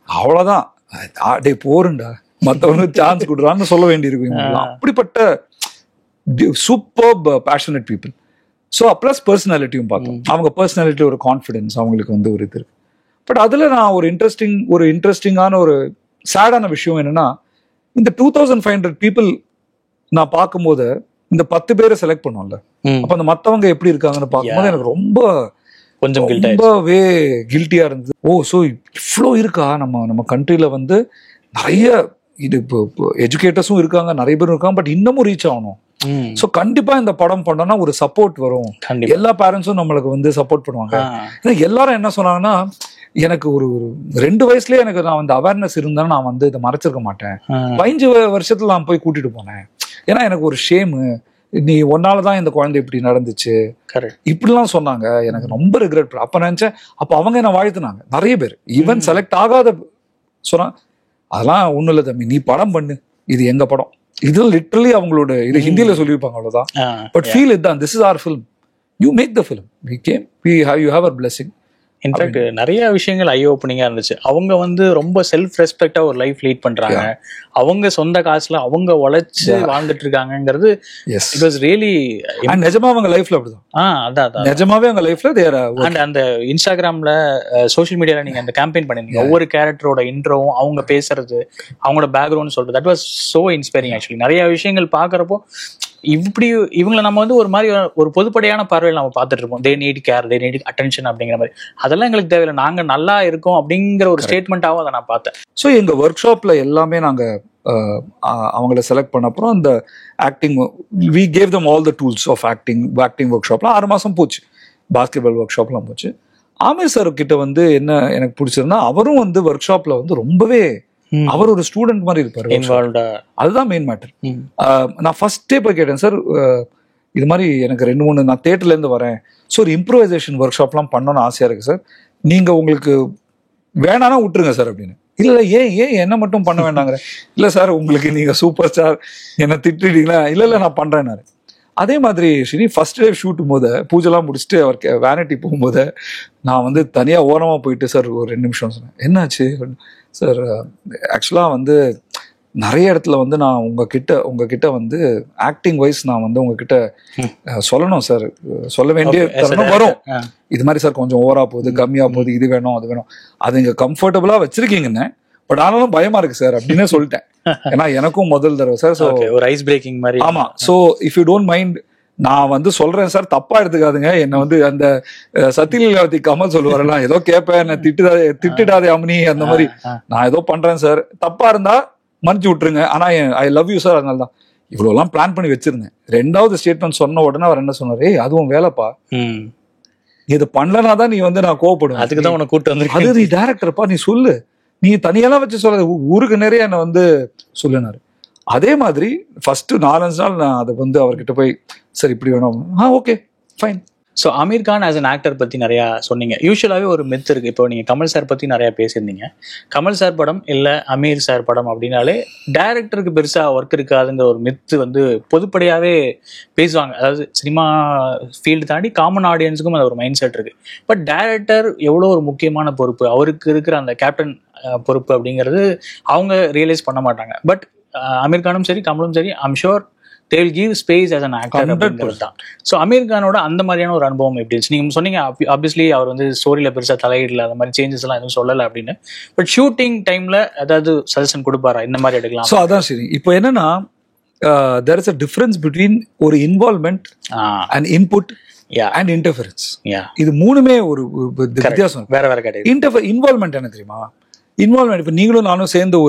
அவ்வளவுதான், டே போருண்டா, மத்தவங்களுக்கு சான்ஸ் கொடுறான்னு சொல்ல வேண்டியிருக்கும். அப்படிப்பட்ட super passionate people. So plus பர்சனாலிட்டியும் பார்த்தோம். அவங்க பர்சனாலிட்டி, ஒரு கான்ஃபிடன்ஸ் அவங்களுக்கு ஒரு இது இருக்கு. பட் அதுல நான் ஒரு இன்ட்ரெஸ்டிங்கான ஒரு சேடான விஷயம் என்னன்னா, இந்த 2500 பீப்புள் நான் பார்க்கும்போது இந்த 10 பேரை செலக்ட் பண்ணுவோம்ல, அப்ப அந்த மத்தவங்க எப்படி இருக்காங்கன்னு பார்க்கும்போது எனக்கு ரொம்பவே கில்ட்டியா இருந்தது. ஓ ஸோ இவ்வளோ இருக்கா நம்ம கண்ட்ரில நிறைய இது எஜுகேட்டர்ஸும் இருக்காங்க, நிறைய பேரும் இருக்காங்க, பட் இன்னமும் ரீச் ஆகணும். சோ கண்டிப்பா இந்த படம் பண்ணோம்னா ஒரு சப்போர்ட் வரும். எல்லா பேரண்ட்ஸும் நம்மளுக்கு சப்போர்ட் பண்ணுவாங்க. எல்லாரும் என்ன சொன்னாங்கன்னா, எனக்கு ஒரு 2 வயசுலயே எனக்கு நான் அவேர்னஸ் இருந்தா நான் இதை மறைச்சிருக்க மாட்டேன். 15 வருஷத்துல நான் போய் கூட்டிட்டு போனேன். ஏன்னா எனக்கு ஒரு ஷேமு, நீ ஒன்னாலதான் இந்த குழந்தை இப்படி நடந்துச்சு இப்படிலாம் சொன்னாங்க. எனக்கு ரொம்ப ரிக்ரெட். அப்ப நினைச்சேன், அப்ப அவங்க என்ன வாழ்த்துனாங்க நிறைய பேர். ஈவன் செலக்ட் ஆகாத சொன்னா, அதெல்லாம் ஒண்ணும் இல்ல தம்பி, நீ படம் பண்ணு, இது எங்க படம். இது லிட்டரலி அவங்களோட இது ஹிந்தியில சொல்லியிருப்பாங்க, அவ்வளவுதான். பட் ஃபீல் இதுதான், this is our film, you make the film, you have our blessing. In fact நிறைய விஷயங்கள் ஐ ஓப்பனிங்கா இருந்துச்சு. அவங்க ரொம்ப செல்ஃப் ரெஸ்பெக்டா ஒரு லைஃப் லீட் பண்றாங்க. அவங்க சொந்த காசுல அவங்க உழைச்சு வாழ்ந்துட்டு இருக்காங்கிறது இட் வாஸ் ரியலி. நிஜமா அவங்க லைஃப்ல அப்படிதான். அதான் நிஜமாவே அவங்க லைஃப்ல அந்த இன்ஸ்டாகிராம்ல சோஷியல் மீடியால நீங்க அந்த கேம்பெயின் பண்ணிருந்தீங்க, ஒவ்வொரு கேரக்டரோட இன்ட்ரோவும் அவங்க பேசுறது, அவங்களோட பேக்ரவுண்ட் சொல்றது, that was so inspiring actually. நிறைய விஷயங்கள் பாக்குறப்போ இப்படி இவங்களை நம்ம ஒரு மாதிரி ஒரு பொதுப்படையான பார்வையில் நம்ம பார்த்துட்டு இருப்போம். They need care, they need attention அப்படிங்கிற மாதிரி. அதெல்லாம் எங்களுக்கு தேவையில்லை, நாங்க நல்லா இருக்கோம் அப்படிங்கிற ஒரு ஸ்டேட்மெண்ட்டாகவும் அதை நான் பார்த்தேன். ஸோ எங்க ஒர்க் ஷாப்ல எல்லாமே நாங்க அவங்கள செலக்ட் பண்ண அப்புறம் அந்த acting we gave them all the tools of acting ஒர்க் ஷாப்லாம் 6 மாதம் போச்சு. பாஸ்கெட்பால் ஒர்க் ஷாப்லாம் போச்சு. ஆமீர் சார் கிட்ட வந்து என்ன எனக்கு பிடிச்சிருந்தா, அவரும் வந்து ஒர்க் ஷாப்ல வந்து ரொம்பவே அவர் ஒரு ஸ்டூடெண்ட் மாதிரி இருப்பாரு. அதுதான் மெயின் மேட்டர். நான் ஃபர்ஸ்டே போய் கேட்டேன், சார் இது மாதிரி எனக்கு 2-3 நான் தியேட்டர்ல இருந்து வரேன், ஸோ ஒரு இம்ப்ரூவைசேஷன் ஒர்க் ஷாப்லாம் பண்ணணும்னு ஆசையா இருக்கு சார், நீங்க உங்களுக்கு வேணானா விட்டுருங்க சார் அப்படின்னு. இல்ல ஏன் என்ன மட்டும் பண்ண வேண்டாங்கிற. இல்ல சார் உங்களுக்கு நீங்க சூப்பர் ஸ்டார், என்ன திட்டுட்டீங்களா? இல்ல நான் பண்றேன்னாரு. அதே மாதிரி ஸ்ரீ ஃபர்ஸ்ட் டே ஷூட்டும் போது பூஜைலாம் முடிச்சுட்டு அவர் வேனிட்டி போகும்போது நான் வந்து தனியா ஓரமா போயிட்டு, சார் ஒரு 2 நிமிஷம் சொன்னேன். என்னாச்சு சார்? ஆக்சுவலா வந்து நிறைய இடத்துல வந்து நான் உங்ககிட்ட வந்து ஆக்டிங் வைஸ் நான் வந்து உங்ககிட்ட சொல்லணும் சார், சொல்ல வேண்டிய தருணம் வரும். இது மாதிரி சார் கொஞ்சம் ஓவரா போகுது, கம்மியா போகுது, இது வேணும் அது வேணும், அது இங்க கம்ஃபர்டபுளா வச்சிருக்கீங்கன்னு, பட் ஆனாலும் பயமா இருக்கு சார் அப்படின்னு சொல்லிட்டேன். ஏன்னா எனக்கும் முதல் தடவை சார். ஸோ ஒரு ஐஸ் பிரேக்கிங் மாதிரி. ஆமா. So if you don't mind, நான் வந்து சொல்றேன் சார், தப்பா எடுத்துக்காதுங்க. என்ன வந்து அந்த சத்தியலீலாவதி கமல் சொல்லுவாருன்னா, ஏதோ கேட்பேன், என்ன திட்டுடாதே அம்னி, அந்த மாதிரி நான் ஏதோ பண்றேன் சார், தப்பா இருந்தா மன்னிச்சு விட்டுருங்க, ஆனா ஐ லவ் யூ சார். அதனால தான் இவ்வளவு எல்லாம் பிளான் பண்ணி வச்சிருந்தேன். 2வது ஸ்டேட்மெண்ட் சொன்ன உடனே அவர் என்ன சொன்னாரு, அதுவும் வேலைப்பா, இது பண்ணலனா தான் நீ வந்து நான் கோவப்படுவேன், அதுக்கு தான் உனக்கு கூட்டு வந்து, அது நீ டைரக்டர்ப்பா, நீ சொல்லு, நீ தனியெல்லாம் வச்சு சொல்லாத, ஊருக்கு நிறைய என்ன வந்து சொல்லுனாரு. அதே மாதிரி ஃபர்ஸ்ட் 4-5 நாள் நான் அதை வந்து அவர்கிட்ட போய், சார் இப்படி வேணும், okay fine. So Aamir Khan as an actor பற்றி நிறையா சொன்னீங்க. யூஸ்வலாகவே ஒரு மித் இருக்குது. இப்போ நீங்கள் கமல் சார் பற்றி நிறையா பேசியிருந்தீங்க. கமல் சார் படம் இல்லை அமீர் சார் படம் அப்படின்னாலே டைரக்டருக்கு பெருசாக ஒர்க் இருக்காதுங்கிற ஒரு மித்து வந்து பொதுப்படையாகவே பேசுவாங்க. அதாவது சினிமா ஃபீல்டு தாண்டி காமன் ஆடியன்ஸுக்கும் அது ஒரு மைண்ட் செட் இருக்குது. பட் டைரக்டர் எவ்வளோ ஒரு முக்கியமான பொறுப்பு, அவருக்கு இருக்கிற அந்த கேப்டன் பொறுப்பு அப்படிங்கிறது அவங்க ரியலைஸ் பண்ண மாட்டாங்க. பட் அமீர் கானும் சரி கமலும் சரி, I'm sure they will give space as an actor அப்படிங்கிறது தான். ஸோ அமீர் கானோட அந்த மாதிரியான ஒரு அனுபவம் எப்படி இருந்துச்சு? நீங்கள் சொன்னீங்க ஆப்வியஸ்லி அவர் வந்து ஸ்டோரியில் பெருசாக தலையிடல, அந்த மாதிரி சேஞ்சஸ் எல்லாம் எதுவும் சொல்லலை அப்படின்னு. பட் ஷூட்டிங் டைம்ல ஏதாவது சஜஷன் கொடுப்பாரா, இந்த மாதிரி எடுக்கலாம்? ஸோ அதான் சரி. இப்போ என்னன்னா, there is a difference between ஒரு involvement and input and interference. இது 3மே ஒரு வித்தியாசம், வேற வேற கேட்டகரி. இன்வால்வ்மெண்ட் என்ன தெரியுமா? இன்வால்வ்மெண்ட் இப்போ நீங்களும் நானும் சேர்ந்து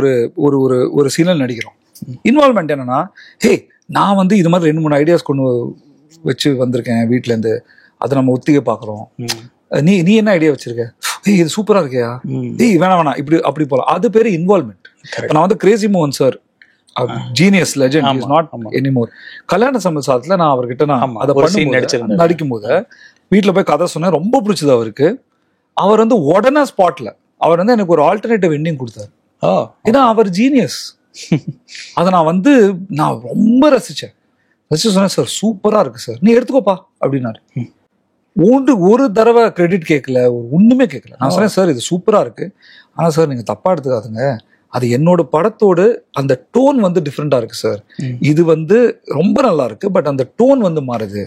ஒரு சீனில் நடிக்கிறோம். இன்வால்வ்மெண்ட் என்னன்னா, ஹே நான் வந்து இது மாதிரி 2-3 ஐடியாஸ் கொண்டு வச்சு வந்திருக்கேன் வீட்டிலேருந்து, அதை நம்ம ஒத்திகை பார்க்குறோம், நீ என்ன ஐடியா வச்சிருக்க, இது சூப்பரா இருக்கியா, வேணாம் இப்படி அப்படி போகலாம், அது பேரு இன்வால்வ்மெண்ட். நான் வந்து கிரேசி மோகன் sir, genius legend, is not anymore. கல்யாண சம்பளத்துல நான் அவர்கிட்ட நான் அதை பண்ணி நடிக்கும் போது வீட்டில் போய் கதை சொன்னேன், ரொம்ப பிடிச்சது அவருக்கு. அவர் வந்து உடனே ஸ்பாட்ல அவர் வந்து எனக்கு ஒரு ஆல்டர்னேட்டிவ் எண்டிங் கொடுத்தாரு. ஏன்னா அவர் ஜீனியஸ். அதை நான் ரொம்ப ரசிச்சு சொன்னேன், சார் சூப்பரா இருக்கு சார், நீ எடுத்துக்கோப்பா அப்படின்னாரு. ஒரு தடவை கிரெடிட் கேட்கல, ஒண்ணுமே கேட்கல. நான் சொன்னேன், சார் இது சூப்பரா இருக்கு, ஆனா சார் நீங்க தப்பா எடுத்துக்காதுங்க, அது என்னோட படத்தோடு அந்த டோன் வந்து டிஃப்ரெண்டா இருக்கு சார், இது வந்து ரொம்ப நல்லா இருக்கு, பட் அந்த டோன் வந்து மாறுது,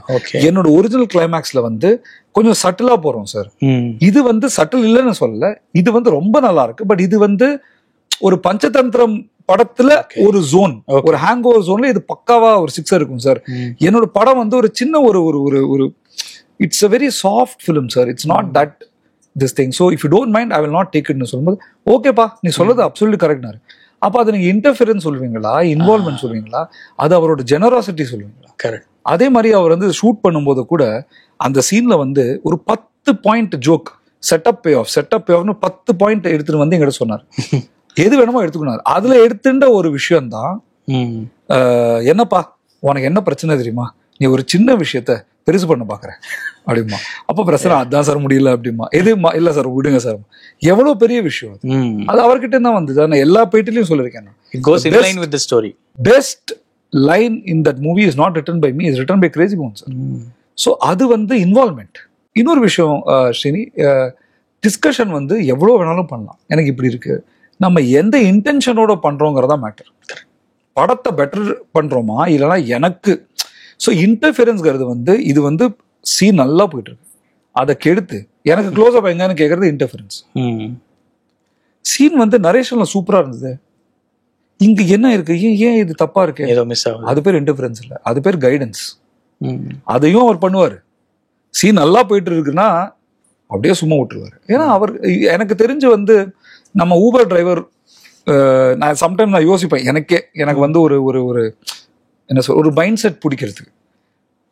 என்னோட ஒரிஜினல் கிளைமேக்ஸ்ல வந்து கொஞ்சம் சட்டிலா போறோம் சார், இது வந்து சட்டில் இல்லைன்னு சொல்லல, இது வந்து ரொம்ப நல்லா இருக்கு, பட் இது வந்து ஒரு பஞ்சதந்திரம் படத்துல ஒரு ஜோன், ஒரு ஹேங் ஓவர் ஜோன்ல இது பக்காவா ஒரு 6 இருக்கும் சார். என்னோட படம் வந்து ஒரு சின்ன ஒரு it's a very soft film sir, it's not that this thing, so if you don't mind I will not take it னு சொல்லும்போது, ஓகேப்பா நீ சொல்றது அப்சல்யூட்லி கரெக்ட்னாரு. அப்ப அது நீங்க இன்டர்ஃபியரன்ஸ் சொல்லுவீங்களா, இன்வால்வ்மெண்ட் சொல்லுவீங்களா, அது அவரோட ஜெனராசிட்டி சொல்லுவீங்களா? கரெக்ட். அதே மாதிரி அவர் வந்து ஷூட் பண்ணும்போது கூட அந்த சீன்ல வந்து ஒரு 10 பாயிண்ட் ஜோக், செட்டப் பே ஆஃப்னு 10 பாயிண்ட் எடுத்துட்டு வந்து எங்கிட்ட சொன்னார். எது வேணுமோ எடுத்துக்கினார். அதுல எடுத்துட்ட ஒரு விஷயம் தான், என்னப்பா உனக்கு என்ன பிரச்சனை தெரியுமா, நீ ஒரு சின்ன விஷயத்த பெருசு பண்ண பாக்குற அப்படிமா. அப்ப பிரச்சனை அதான் சார் முடியல அப்படிமா. எதுமா இல்ல சார் விடுங்க சார், எவ்வளவு பெரிய விஷயம் அது அவர்கிட்ட தான் வந்தது. நான் எல்லா பேட்டிலையும் சொல்லிருக்கேன், best line in that movie is not written by me, is written by Crazy மோகன் சார். ஸோ அது வந்து இன்வால்வ்மெண்ட். இன்னொரு விஷயம் ஸ்ரீனி, டிஸ்கஷன் வந்து எவ்வளவு வேணாலும் பண்ணலாம். எனக்கு இப்படி இருக்கு, நம்ம எந்த இன்டென்ஷனோட பண்றோங்கிறதா மேட்டர். படத்தை பெட்டர் பண்றோமா இல்லைன்னா எனக்கு. ஸோ இன்டர்ஃபியரன்ஸ்ங்கிறது வந்து இது வந்து சீன் நல்லா போயிட்டு இருக்கு, அதை கெடுத்து எனக்கு க்ளோஸ் அப் எங்கன்னு கேட்கறது இன்டர்ஃபியரன்ஸ். சீன் வந்து நரேஷன்ல சூப்பரா இருந்தது, இங்க என்ன இருக்கு, ஏன் இது தப்பா இருக்கு, அது பேர் இன்டர்ஃபியரன்ஸ் இல்ல, அது பேர் கைடன்ஸ். அதையும் அவர் பண்ணுவாரு. சீன் நல்லா போயிட்டு இருக்குன்னா அப்படியே சும்மா விட்டுருவாரு. ஏன்னா அவர் எனக்கு தெரிஞ்சு வந்து நம்ம ஊபர் டிரைவர் நான் சம்டைம் நான் யோசிப்பேன், எனக்கு வந்து ஒரு ஒரு ஒரு என்ன சொல், ஒரு மைண்ட் செட் பிடிக்கிறதுக்கு,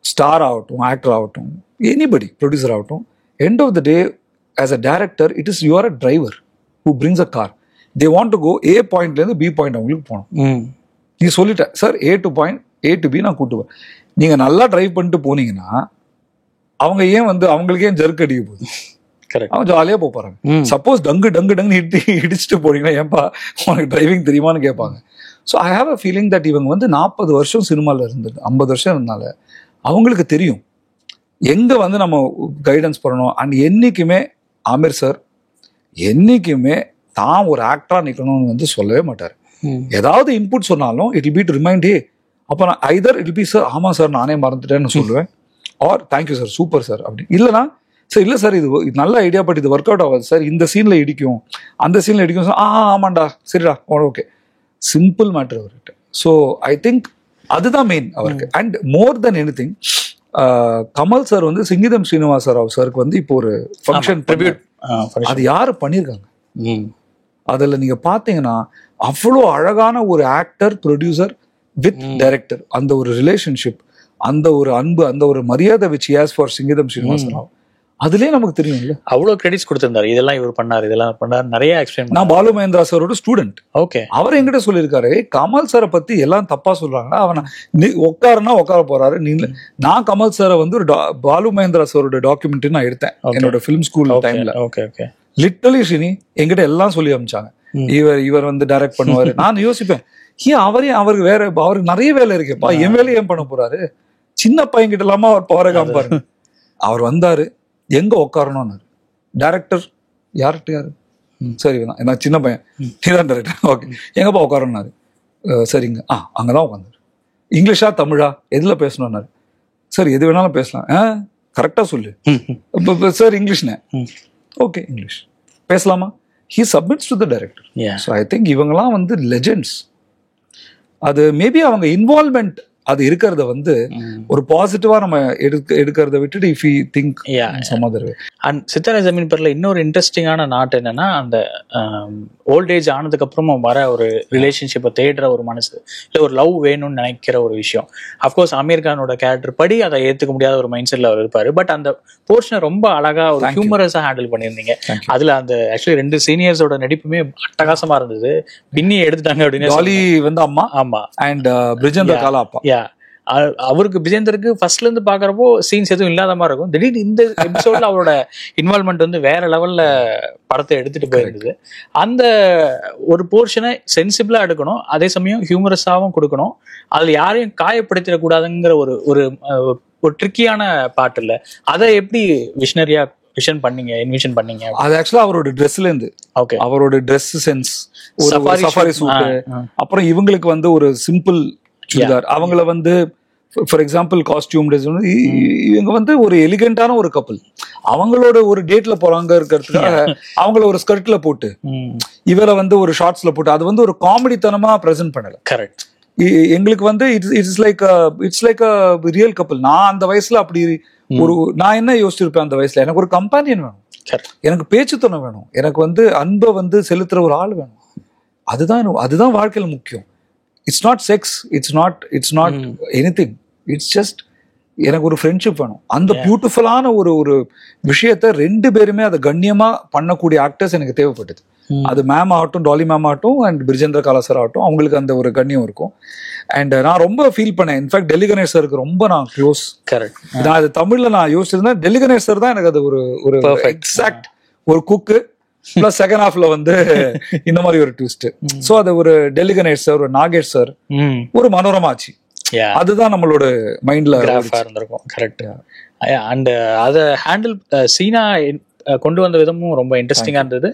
ஸ்டார் ஆகட்டும், ஆக்டர் ஆகட்டும், எனிபடி, ப்ரொடியூசர் ஆகட்டும், end of the day as a director it is you're a driver who brings a car. They want to go A பாயிண்ட்லேருந்து பி பாயிண்ட் அவங்களுக்கு போகணும். நீ சொல்லிட்ட sir A to point A to B நான் கூட்டுவேன். நீங்கள் நல்லா டிரைவ் பண்ணிட்டு போனீங்கன்னா அவங்க ஏன் வந்து அவங்களுக்கு ஏன் ஜர்க் அடிக்க போகுது, அவன் ஜாலியாக போகிறாங்க. சப்போஸ் டங்கு டங்கு டங்கு இடிச்சுட்டு போனீங்கன்னா ஏன்பா உனக்கு டிரைவிங் தெரியுமான்னு கேட்பாங்க. So I have a feeling that இவங்க வந்து 40 வருஷம் சினிமாவில் இருந்தது, 50 வருஷம் இருந்தனால அவங்களுக்கு தெரியும் எங்கே வந்து நம்ம கைடன்ஸ் பண்ணணும். அண்ட் என்றைக்குமே ஆமீர் சார் என்றைக்குமே தான் ஒரு ஆக்டராக நிற்கணும்னு வந்து சொல்லவே மாட்டார். ஏதாவது இன்புட் சொன்னாலும் it will be to remind, hey அப்போ நான் ஐதர் இட் பி சார் ஆமாம் சார் நானே மறந்துட்டேன்னு சொல்லுவேன், or thank you sir super sir அப்படி. இல்லைனா சார் இல்லை சார் இது நல்ல ஐடியா பட் இது ஒர்க் அவுட் ஆகாது சார், இந்த சீனில் இடிக்கும் அந்த சீனில் இடிக்கும் சார், ஆமாண்டா சரிடா ஓகே, சிம்பிள் மேட்டர் அவர்கிட்ட. ஸோ ஐ திங்க் அதுதான் மெயின் அவருக்கு. And more then any thing Kamal sir வந்து சிங்கிதம் ஸ்ரீனிவாச ராவ் சாருக்கு வந்து இப்போ ஒரு ஃபங்க்ஷன் அது யாரு பண்ணியிருக்காங்க, அதில் நீங்கள் பார்த்தீங்கன்னா அவ்வளோ அழகான ஒரு ஆக்டர் ப்ரொடியூசர் வித் டைரக்டர், அந்த ஒரு ரிலேஷன்ஷிப், அந்த ஒரு அன்பு, அந்த ஒரு மரியாதை which has for Singeetham Srinivasa Rao, அதுலயே நமக்கு தெரியும் இல்ல, அவ்வளவு கிரெடிட்ஸ் கொடுத்திருந்தாரு. இதெல்லாம் இவர் பண்ணாரு, இதெல்லாம் பண்ணாரு, நிறைய எக்ஸ்பிளைன். நான் பாலு மகேந்திரா சாரோட ஸ்டூடெண்ட். ஓகே, அவர் என்கிட்ட சொல்லியிருக்காரு, கமல் சாரை பத்தி எல்லாம் தப்பா சொல்றாங்க, அவனை உட்காருன்னா உட்கார போறாரு. நான் கமல் சாரை வந்து ஒரு பாலு மகேந்திரா சாரோட டாக்குமெண்ட்ரி நான் எடுத்தேன் என்னோட ஃபிலிம் ஸ்கூல் டைம்ல. லிட்டரலி ஸ்ரீனி என்கிட்ட எல்லாம் சொல்லி அனுப்பிச்சாங்க, இவர் வந்து டைரக்ட் பண்ணுவாரு. நான் யோசிப்பேன், அவருக்கு வேற, அவருக்கு நிறைய வேலை இருக்குப்பா, என் வேலையை ஏன் பண்ண போறாரு, சின்ன பையன் கிட்ட இல்லாம அவர் பவரை காமிப்பாரு. அவர் வந்தாரு, எங்க உட்காரணும்னாரு, டைரக்டர் யார்கிட்ட, யாரு சரி நான் சின்ன பையன், நீதான் டைரக்டர், ஓகே எங்கப்பா உட்காரணும்னாரு, சரிங்க அங்கதான் உட்காந்தாரு. இங்கிலீஷா தமிழா எதுல பேசணும்னாரு, சார் எது வேணாலும் பேசலாம், கரெக்டா சொல்லு சார் இங்கிலீஷ்னே, ஓகே இங்கிலீஷ் பேசலாமா, he submits to the director. So I think இவங்கெல்லாம் வந்து லெஜெண்ட்ஸ். அது மேபி அவங்க இன்வால்வ்மெண்ட் அது இருக்கிறத வந்து ஒரு பாசிட்டிவா நம்ம எடுக்கிறத விட்டுட்டு if you think some other way. And Sitaare Zameen பேர்ல இன்னொரு இன்ட்ரெஸ்டிங்கான நாட் என்னன்னா, அந்த ஓல்ட் ஏஜ் ஆனதுக்கு அப்புறமா வர ஒரு ரிலேஷன்ஷிப்பை தேடுற ஒரு மனசு, இல்லை ஒரு லவ் வேணும்னு நினைக்கிற ஒரு விஷயம். அஃப்கோர்ஸ் அமீர் கானோட கேரக்டர் படி அதை ஏத்துக்க முடியாத ஒரு மைண்ட் செட்ல அவர் இருப்பாரு. பட் அந்த போர்ஷனை ரொம்ப அழகா ஒரு ஹியூமரஸா ஹேண்டில் பண்ணியிருந்தீங்க. அதுல அந்த ஆக்சுவலி 2 சீனியர்ஸோட நடிப்புமே அட்டகாசமா இருந்தது. பின்னி எடுத்துட்டாங்க அப்படின்னு டாலி வந்து அம்மா, ஆமா, அண்ட் பிரிஜேந்தர் காலா அப்பா. அவருக்கு விஜேந்தருக்கு ஃபர்ஸ்ட்ல இருந்து பாக்குறப்போ சீன்ஸ் எதுவும் இல்லாத மாதிரி இருக்கும். திடீர்னு இந்த எபிசோட்ல அவரோட இன்வால்வ்மெண்ட் வந்து வேற லெவல்ல படத்தை எடுத்துட்டு போயிருந்தது. அந்த ஒரு போர்ஷனை சென்சிபிளா எடுக்கணும், அதே சமயம் ஹியூமரஸாவும் கொடுக்கணும், அதுல யாரையும் காயப்படுத்திடக்கூடாதுங்கிற ஒரு ஒரு ட்ரிக்கியான பாட்டு இல்ல. அதை எப்படி விஷனரியா விஷன் பண்ணீங்க, இன்விஷன் பண்ணீங்க? அது ஆக்சுவலா அவரோட ட்ரெஸ்ல இருந்து, ஓகே, அவரோட ட்ரெஸ் சென்ஸ், ஒரு சஃபாரி சூட், அப்புறம் இவங்களுக்கு வந்து ஒரு சிம்பிள் சுடிதார், அவங்கள வந்து ஃபார் எக்ஸாம்பிள் காஸ்டியூம் டிசைன், இவங்க வந்து ஒரு எலிகண்டான ஒரு கப்பல், அவங்களோட ஒரு டேட்ல போறாங்க இருக்கிறதுக்காக அவங்கள ஒரு ஸ்கர்ட்ல போட்டு இவரை வந்து ஒரு ஷார்ட்ஸ்ல போட்டு அது வந்து ஒரு காமெடி தனமா பிரசன்ட் பண்ணல. கரெக்ட். எங்களுக்கு வந்து இட்ஸ் லைக் அ ரியல் கப்பல். நான் அந்த வயசுல அப்படி ஒரு, நான் என்ன யோசிச்சிருப்பேன் அந்த வயசுல, எனக்கு ஒரு கம்பானியன் வேணும், எனக்கு பேச்சு துணை வேணும், எனக்கு வந்து அன்பை வந்து செலுத்துற ஒரு ஆள் வேணும். அதுதான் வாழ்க்கையில முக்கியம். It's not sex, it's not anything, it's just எனக்கு ஒரு ஃப்ரெண்ட்ஷிப் வேணும். அந்த பியூட்டிஃபுல்லான ஒரு விஷயத்த 2 பேருமே அதை கண்ணியமா பண்ணக்கூடிய ஆக்டர்ஸ் எனக்கு தேவைப்பட்டது. அது மேம் ஆகட்டும், டாலி மேம் ஆகட்டும், அண்ட் பிரிஜேந்திர காலா சார் ஆகட்டும், அவங்களுக்கு அந்த ஒரு கண்ணியம் இருக்கும். அண்ட் நான் ரொம்ப ஃபீல் பண்ணேன். இன்ஃபேக்ட் டெல்லி கணேஷ் சாருக்கு ரொம்ப நான் க்ளோஸ். கரெக்ட். நான் அது தமிழ்ல நான் யோசிச்சிருந்தேன், டெல்லி கணேஷ் சார் தான் எனக்கு அது ஒரு எக்ஸாக்ட் ஒரு குக்கு பிளஸ் செகண்ட் ஹாஃப்ல வந்து இந்த மாதிரி ஒரு ட்விஸ்ட். சோ அது ஒரு டெல்லி கணேஷ் சார், ஒரு நாகேஷ் சார், ஒரு மனோரமா ஆச்சு, அதுதான் நம்மளோட மைண்ட்ல இருந்திருக்கும். கரெக்ட். அண்ட் அத ஹேண்டில் சீனா கொண்டு வந்த விதமும் ரொம்ப இன்ட்ரெஸ்டிங்கா இருந்தது.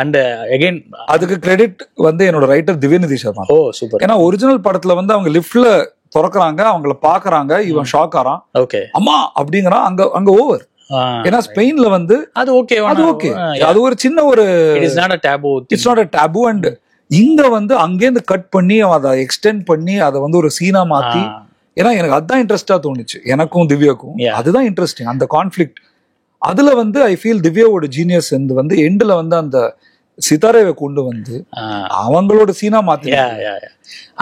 அண்ட் அகைன் அதுக்கு கிரெடிட் வந்து என்னோட ரைட்டர் திவ்யநிதி சர்மா. ஓ சூப்பர். ஏன்னா ஒரிஜினல் படத்துல வந்து அவங்க லிஃப்ட்ல திறக்கறாங்க, அவங்கள பாக்குறாங்க, இவன் ஷாக் ஆறான், ஓகே அம்மா அப்படிங்கிறான், அங்க ஓவர். ஏன்னா ஸ்பெயின்ல வந்து அது ஓகே, அது ஒரு சின்ன ஒரு it's not a taboo. And இங்க வந்து அங்கேருந்து கட் பண்ணி அதை எக்ஸ்டெண்ட் பண்ணி அதை வந்து ஒரு சீனா மாத்தி, ஏன்னா எனக்கு அதுதான் இன்ட்ரெஸ்டா தோணுச்சு, எனக்கும் திவ்யாக்கும் அதுதான் இன்ட்ரெஸ்டிங், அந்த கான்ஃபிளிக்ட். அதுல வந்து ஐ ஃபீல் திவ்யாவோட ஜீனியஸ் வந்து எண்ட்ல வந்து அந்த சித்தாரேவை கொண்டு வந்து அவங்களோட சீனா மாத்தி.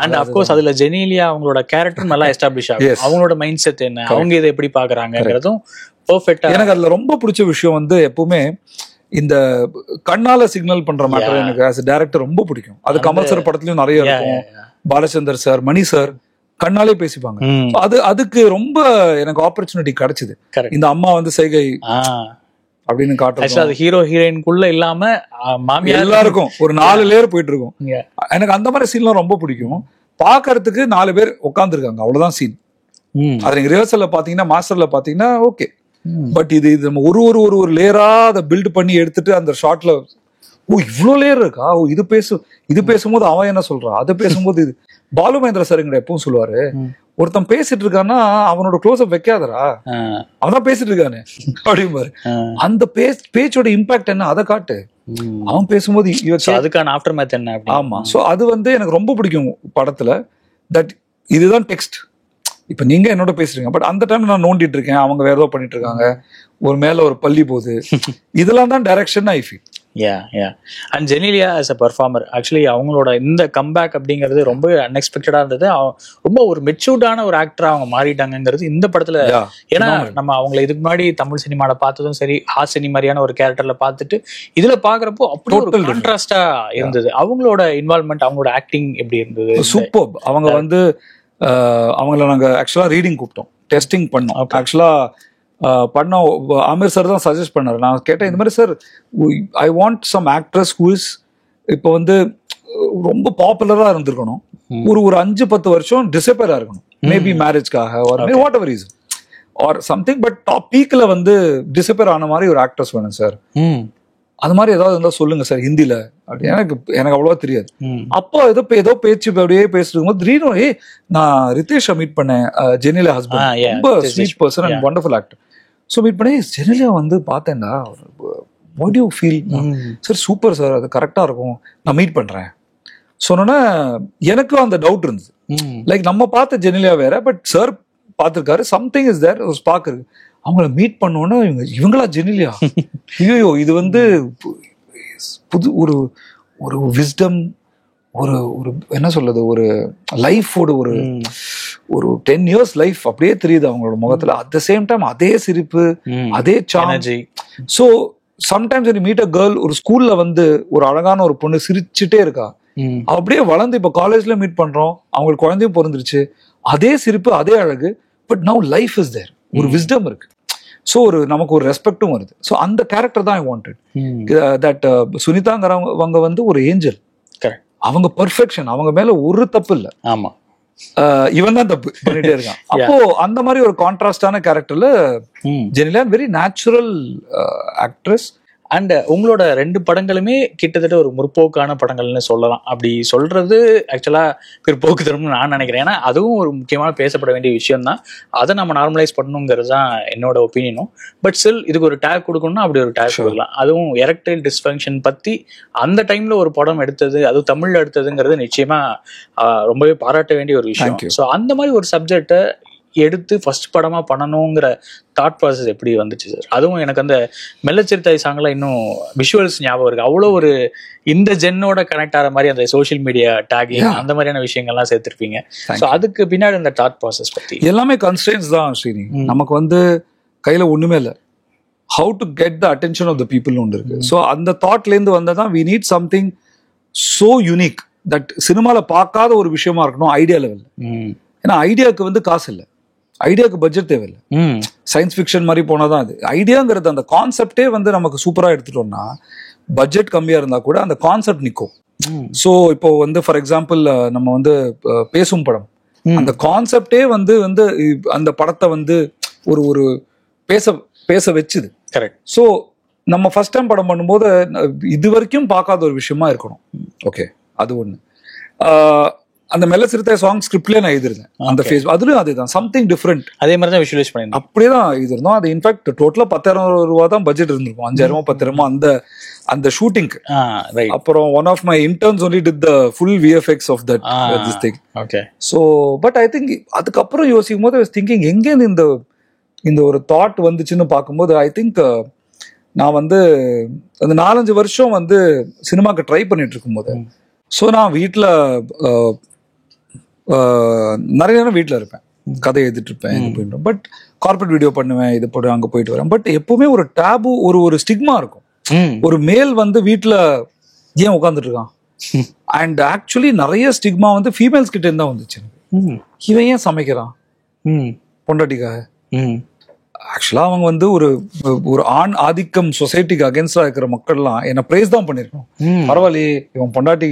அண்ட் அப்கோர்ஸ் அதுல ஜெனிலியா அவங்களோட கேரக்டர் நல்லா எஸ்டாப்ளிஷ் ஆகும். அவங்களோட மைண்ட் செட் என்ன, அவங்க இதை எப்படி பாக்குறாங்கிறதும் பெர்ஃபெக்ட்டா. எனக்கு அதுல ரொம்ப பிடிச்ச விஷயம் வந்து எப்பவுமே இந்த கண்ணால சிக்னல் பண்ற மேட்டர் எனக்கு ஆஸ் டைரக்டர் ரொம்ப பிடிக்கும். அது கமல் சார் படத்துலயும் நிறைய இருக்கும். பாலச்சந்தர் சார், மணி சார் கண்ணாலே பேசிப்பாங்க. அதுக்கு ரொம்ப எனக்கு ஆப்பர்ச்சுனிட்டி கிடைச்சது. இந்த அம்மா வந்து செய்கை அப்படின்னு காட்டுறது, அது ஹீரோ ஹீரோயின்குள்ள இல்லாம மாமியார் எல்லாருக்கும் ஒரு 4 லேயர் போயிட்டு இருக்கும். எனக்கு அந்த மாதிரி சீன்லாம் ரொம்ப பிடிக்கும். பாக்குறதுக்கு 4 பேர் உட்காந்துருக்காங்க, அவ்வளவுதான் சீன். அது நீங்க ரிஹர்சல்ல பாத்தீங்கன்னா, மாஸ்டர்ல பாத்தீங்கன்னா ஓகே. பட் இது நம்ம ஒரு லேயரா அதை பில்ட் பண்ணி எடுத்துட்டு அந்த ஷார்ட்ல இவ்வளவு லேயர் இருக்கா, இது பேசும்போது அவன் என்ன சொல்றான், அதை பேசும்போது இது. பாலு மகேந்திர சார் எங்க எப்பவும் சொல்லுவாரு, ஒருத்தன் பேசிட்டு இருக்கான்னா அவனோட க்ளோஸ் அப் வைக்காதரா, அவன் பேசிட்டு இருக்கானு அப்படிம்பாரு. அந்த பேச்சோட இம்பாக்ட் என்ன அதை காட்டு, அவன் பேசும்போது அதுக்கான ஆஃப்டர் மேத் என்ன. ஆமா. சோ அது வந்து எனக்கு ரொம்ப பிடிக்கும் படத்துல. தட் இதுதான் டெக்ஸ்ட். இப்ப நீங்க என்னோட பேசுறீங்க, பட் அந்த டைம் நான் நோண்டிட்டு இருக்கேன், அவங்க வேற ஏதோ பண்ணிட்டு இருக்காங்க, ஒரு மேல ஒரு பள்ளி போகுது. இதெல்லாம் தான் direction I feel. And Genelia as a performer, actually அவங்களோட இந்த கம்பேக் அப்படிங்கிறது ரொம்ப அன்எக்ஸ்பெக்டடா இருந்தது. ரொம்ப ஒரு மெச்சூர்டான ஒரு ஆக்டரா அவங்க மாறிட்டாங்கிறது இந்த படத்துல. ஏன்னா நம்ம அவங்களை இதுக்கு முன்னாடி தமிழ் சினிமால பார்த்ததும் சரி, ஹாசினி மாதிரியான ஒரு கேரக்டர்ல பார்த்துட்டு இதுல பாக்குறப்போ அப்படி ஒரு கான்ட்ராஸ்டா இருந்தது. அவங்களோட இன்வால்வ்மெண்ட், அவங்களோட ஆக்டிங் எப்படி இருந்தது? சூப்பர். அவங்க வந்து அவங்கள நாங்க ஆக்சுவலா ரீடிங் கூப்பிட்டோம், டெஸ்டிங் பண்ணோம். ஆக்சுவலா பண்ணோம். ஆமீர் சார் தான் சஜஸ்ட் பண்ணாரு. நான் கேட்டேன், இந்த மாதிரி sir I want some actress who is இப்போ வந்து ரொம்ப பாப்புலரா இருந்திருக்கணும், ஒரு 5-10 வருஷம் டிசப்பேரா இருக்கணும், மேபி மேரேஜ்காக whatever reason or something, but top பீக்ல வந்து டிசப்பேர் ஆன மாதிரி ஒரு ஆக்ட்ரஸ் வேணும் சார். அது மாதிரி ஏதாவது இருந்தா சொல்லுங்க சார் ஹிந்தில. அப்படி எனக்கு அவ்வளவா தெரியாது. அப்போ ஏதோ பேச்சு அப்படியே பேசிட்டு இருக்கும்போது திடீர்னு நான் ரிதேஷை மீட் பண்ணேன், ஜெனிலியா ஹஸ்பண்ட், ரொம்ப sweet person and wonderful actor. So meet பண்ணி ஜெனிலியா வந்து பார்த்தேன்டா, what you feel sir? Super sir, அது கரெக்டா இருக்கும், நான் மீட் பண்றேன் சொன்னோன்னா எனக்கும் அந்த டவுட் இருந்தது. லைக் நம்ம பார்த்த ஜெனிலியா வேற, பட் சார் பார்த்திருக்காரு, சம்திங் இஸ் தேர், ஒரு ஸ்பார்க் இருக்கு. அவங்கள மீட் பண்ணோன்னா இவங்களா ஜெனிலியா, ஐயோ இது வந்து புது ஒரு விஸ்டம், ஒரு என்ன சொல்றது, ஒரு லைஃபோட ஒரு 10 years லைஃப் அப்படியே தெரியுது அவங்களோட முகத்துல. அட் த சேம் டைம் அதே சிரிப்பு, அதே charm. So sometimes when you meet a girl, ஒரு ஸ்கூல்ல வந்து ஒரு அழகான ஒரு பொண்ணு சிரிச்சுட்டே இருக்கா, அப்படியே வளர்ந்து இப்ப காலேஜ்ல மீட் பண்றோம், அவங்களுக்கு குழந்தையும் பிறந்துருச்சு, அதே சிரிப்பு அதே அழகு, but now life is there, ஒரு விஸ்டம் இருக்கு. ஸோ நமக்கு ஒரு ரெஸ்பெக்டும் வருது. ஸோ அந்த கேரக்டர் தான் ஐ வாண்டட். தட் சுனிதாங்கிறவங்க வந்து ஒரு ஏஞ்சல், அவங்க பெர்ஃபெக்ஷன், அவங்க மேல ஒரு தப்பு இல்லை. ஆமா, இவன் தான் தப்பு பண்ணிட்டே இருக்கான். அப்போ அந்த மாதிரி ஒரு கான்ட்ராஸ்டான கேரக்டர்ல Genelia very natural actress. And உங்களோட 2 படங்களுமே கிட்டத்தட்ட ஒரு முற்போக்கான படங்கள்னு சொல்லலாம். அப்படி சொல்றது ஆக்சுவலா பிற்போக்கு தரும்னு நான் நினைக்கிறேன். ஏன்னா அதுவும் ஒரு முக்கியமான பேசப்பட வேண்டிய விஷயம் தான். அதை நம்ம நார்மலைஸ் பண்ணணுங்கிறது தான் என்னோட ஒப்பீனியனும். பட் ஸ்டில் இதுக்கு ஒரு டேக் கொடுக்கணும்னா அப்படி ஒரு டேக் கொடுக்கலாம். அதுவும் எரெக்டைல் டிஸ்ஃபங்க்ஷன் பத்தி அந்த டைம்ல ஒரு படம் எடுத்தது, அதுவும் தமிழ்ல எடுத்ததுங்கிறது நிச்சயமா ரொம்பவே பாராட்ட வேண்டிய ஒரு விஷயம். ஸோ அந்த மாதிரி ஒரு சப்ஜெக்டை எடுத்து ஃபர்ஸ்ட் படமா பண்ணணுங்கிற தாட் ப்ராசஸ் எப்படி வந்துச்சு சார்? அதுவும் எனக்கு அந்த மெல்லச்சிறுத்தாய் சாங்லாம் இன்னும் விஷுவல்ஸ் ஞாபகம் இருக்கு. அவ்வளோ ஒரு இந்த ஜென்னோட கனெக்ட் ஆகிற மாதிரி அந்த சோஷியல் மீடியா டேகிங் அந்த மாதிரியான விஷயங்கள்லாம் சேர்த்திருப்பீங்க. ஸோ அதுக்கு பின்னாடி அந்த தாட் ப்ராசஸ் பத்தி. எல்லாமே கன்ஸ்ட்ரெயின்ஸ் தான் ஸ்ரீனி. நமக்கு வந்து கையில ஒண்ணுமே இல்லை, how to get the attention of the பீப்புள்னு ஒன்று இருக்கு. ஸோ அந்த தாட்லேருந்து வந்ததான் we need something so unique that சினிமால பார்க்காத ஒரு விஷயமா இருக்கணும் ஐடியா லெவல். ஏன்னா ஐடியாவுக்கு வந்து காசு இல்லை, ஐடியாவுக்கு பட்ஜெட் தேவையில்லை, சயின்ஸ் ஃபிக்ஷன் மாதிரி போனாதான் அது ஐடியாங்கிறது. அந்த கான்செப்டே வந்து நமக்கு சூப்பரா எடுத்துட்டோம்னா பட்ஜெட் கம்மியா இருந்தா கூட அந்த கான்செப்ட் நிற்கும். ஸோ இப்போ வந்து ஃபார் எக்ஸாம்பிள் நம்ம வந்து பேசும் படம், அந்த கான்செப்டே வந்து அந்த படத்தை வந்து ஒரு பேச வச்சுது. கரெக்ட். ஸோ நம்ம ஃபர்ஸ்ட் டைம் படம் பண்ணும்போது இது வரைக்கும் பார்க்காத ஒரு விஷயமா இருக்கணும். ஓகே, அது ஒண்ணு. அந்த மெல்ல சிறுத்தாய் சாங் ஸ்கிரிப்ட்லயே நான் எழுதிருந்தேன். அந்த ஃபேஸ் அதுலயும் அதேதான், சம்திங் டிஃப்ரெண்ட். அதே மாதிரி தான் விஷுவலைஸ் பண்ணிருந்தோம், அப்படியே தான் எழுதிருந்தோம். அது இன்ஃபேக்ட் டோட்டலா 10,000 ரூபா தான் பட்ஜெட் இருந்திருக்கும், 5,000 10,000 அந்த ஷூட்டிங்க்கு. அப்புறம் one of my interns only did the full VFX of that this thing. Okay. So but I think அதுக்கப்புறம் யோசிக்கும் போது திங்கிங் எங்கேருந்து இந்த ஒரு தாட் வந்துச்சுன்னு பார்க்கும்போது ஐ திங்க் நான் வந்து அந்த 4-5 வருஷம் வந்து சினிமாக்கு ட்ரை பண்ணிட்டு இருக்கும்போது, ஸோ நான் வீட்டில் நிறைய நேரம் வீட்டில் இருப்பேன், கதை எழுதிட்டு இருப்பேன். பட் கார்பரேட் வீடியோ பண்ணுவேன், இது போட்டு அங்கே போயிட்டு வரேன். பட் எப்பவுமே ஒரு டேபு, ஒரு ஸ்டிக்மா இருக்கும். ஒரு மேல் வந்து வீட்டில் ஏன் உட்காந்துட்டு இருக்கான், அண்ட் ஆக்சுவலி நிறைய ஸ்டிக்மா வந்து ஃபீமேல்ஸ் கிட்ட இருந்தா வந்துச்சு. இவன் ஏன் சமைக்கிறான் பொண்டாட்டிக்காக? ஆக்சுவலா அவங்க வந்து ஒரு ஆண் ஆதிக்கம் சொசைட்டிக்கு அகேன்ஸ்டா இருக்கிற மக்கள்லாம் என்ன பிரைஸ் தான் பண்ணிருக்கணும். பரவாயில்லையே, இவன் பொண்டாட்டி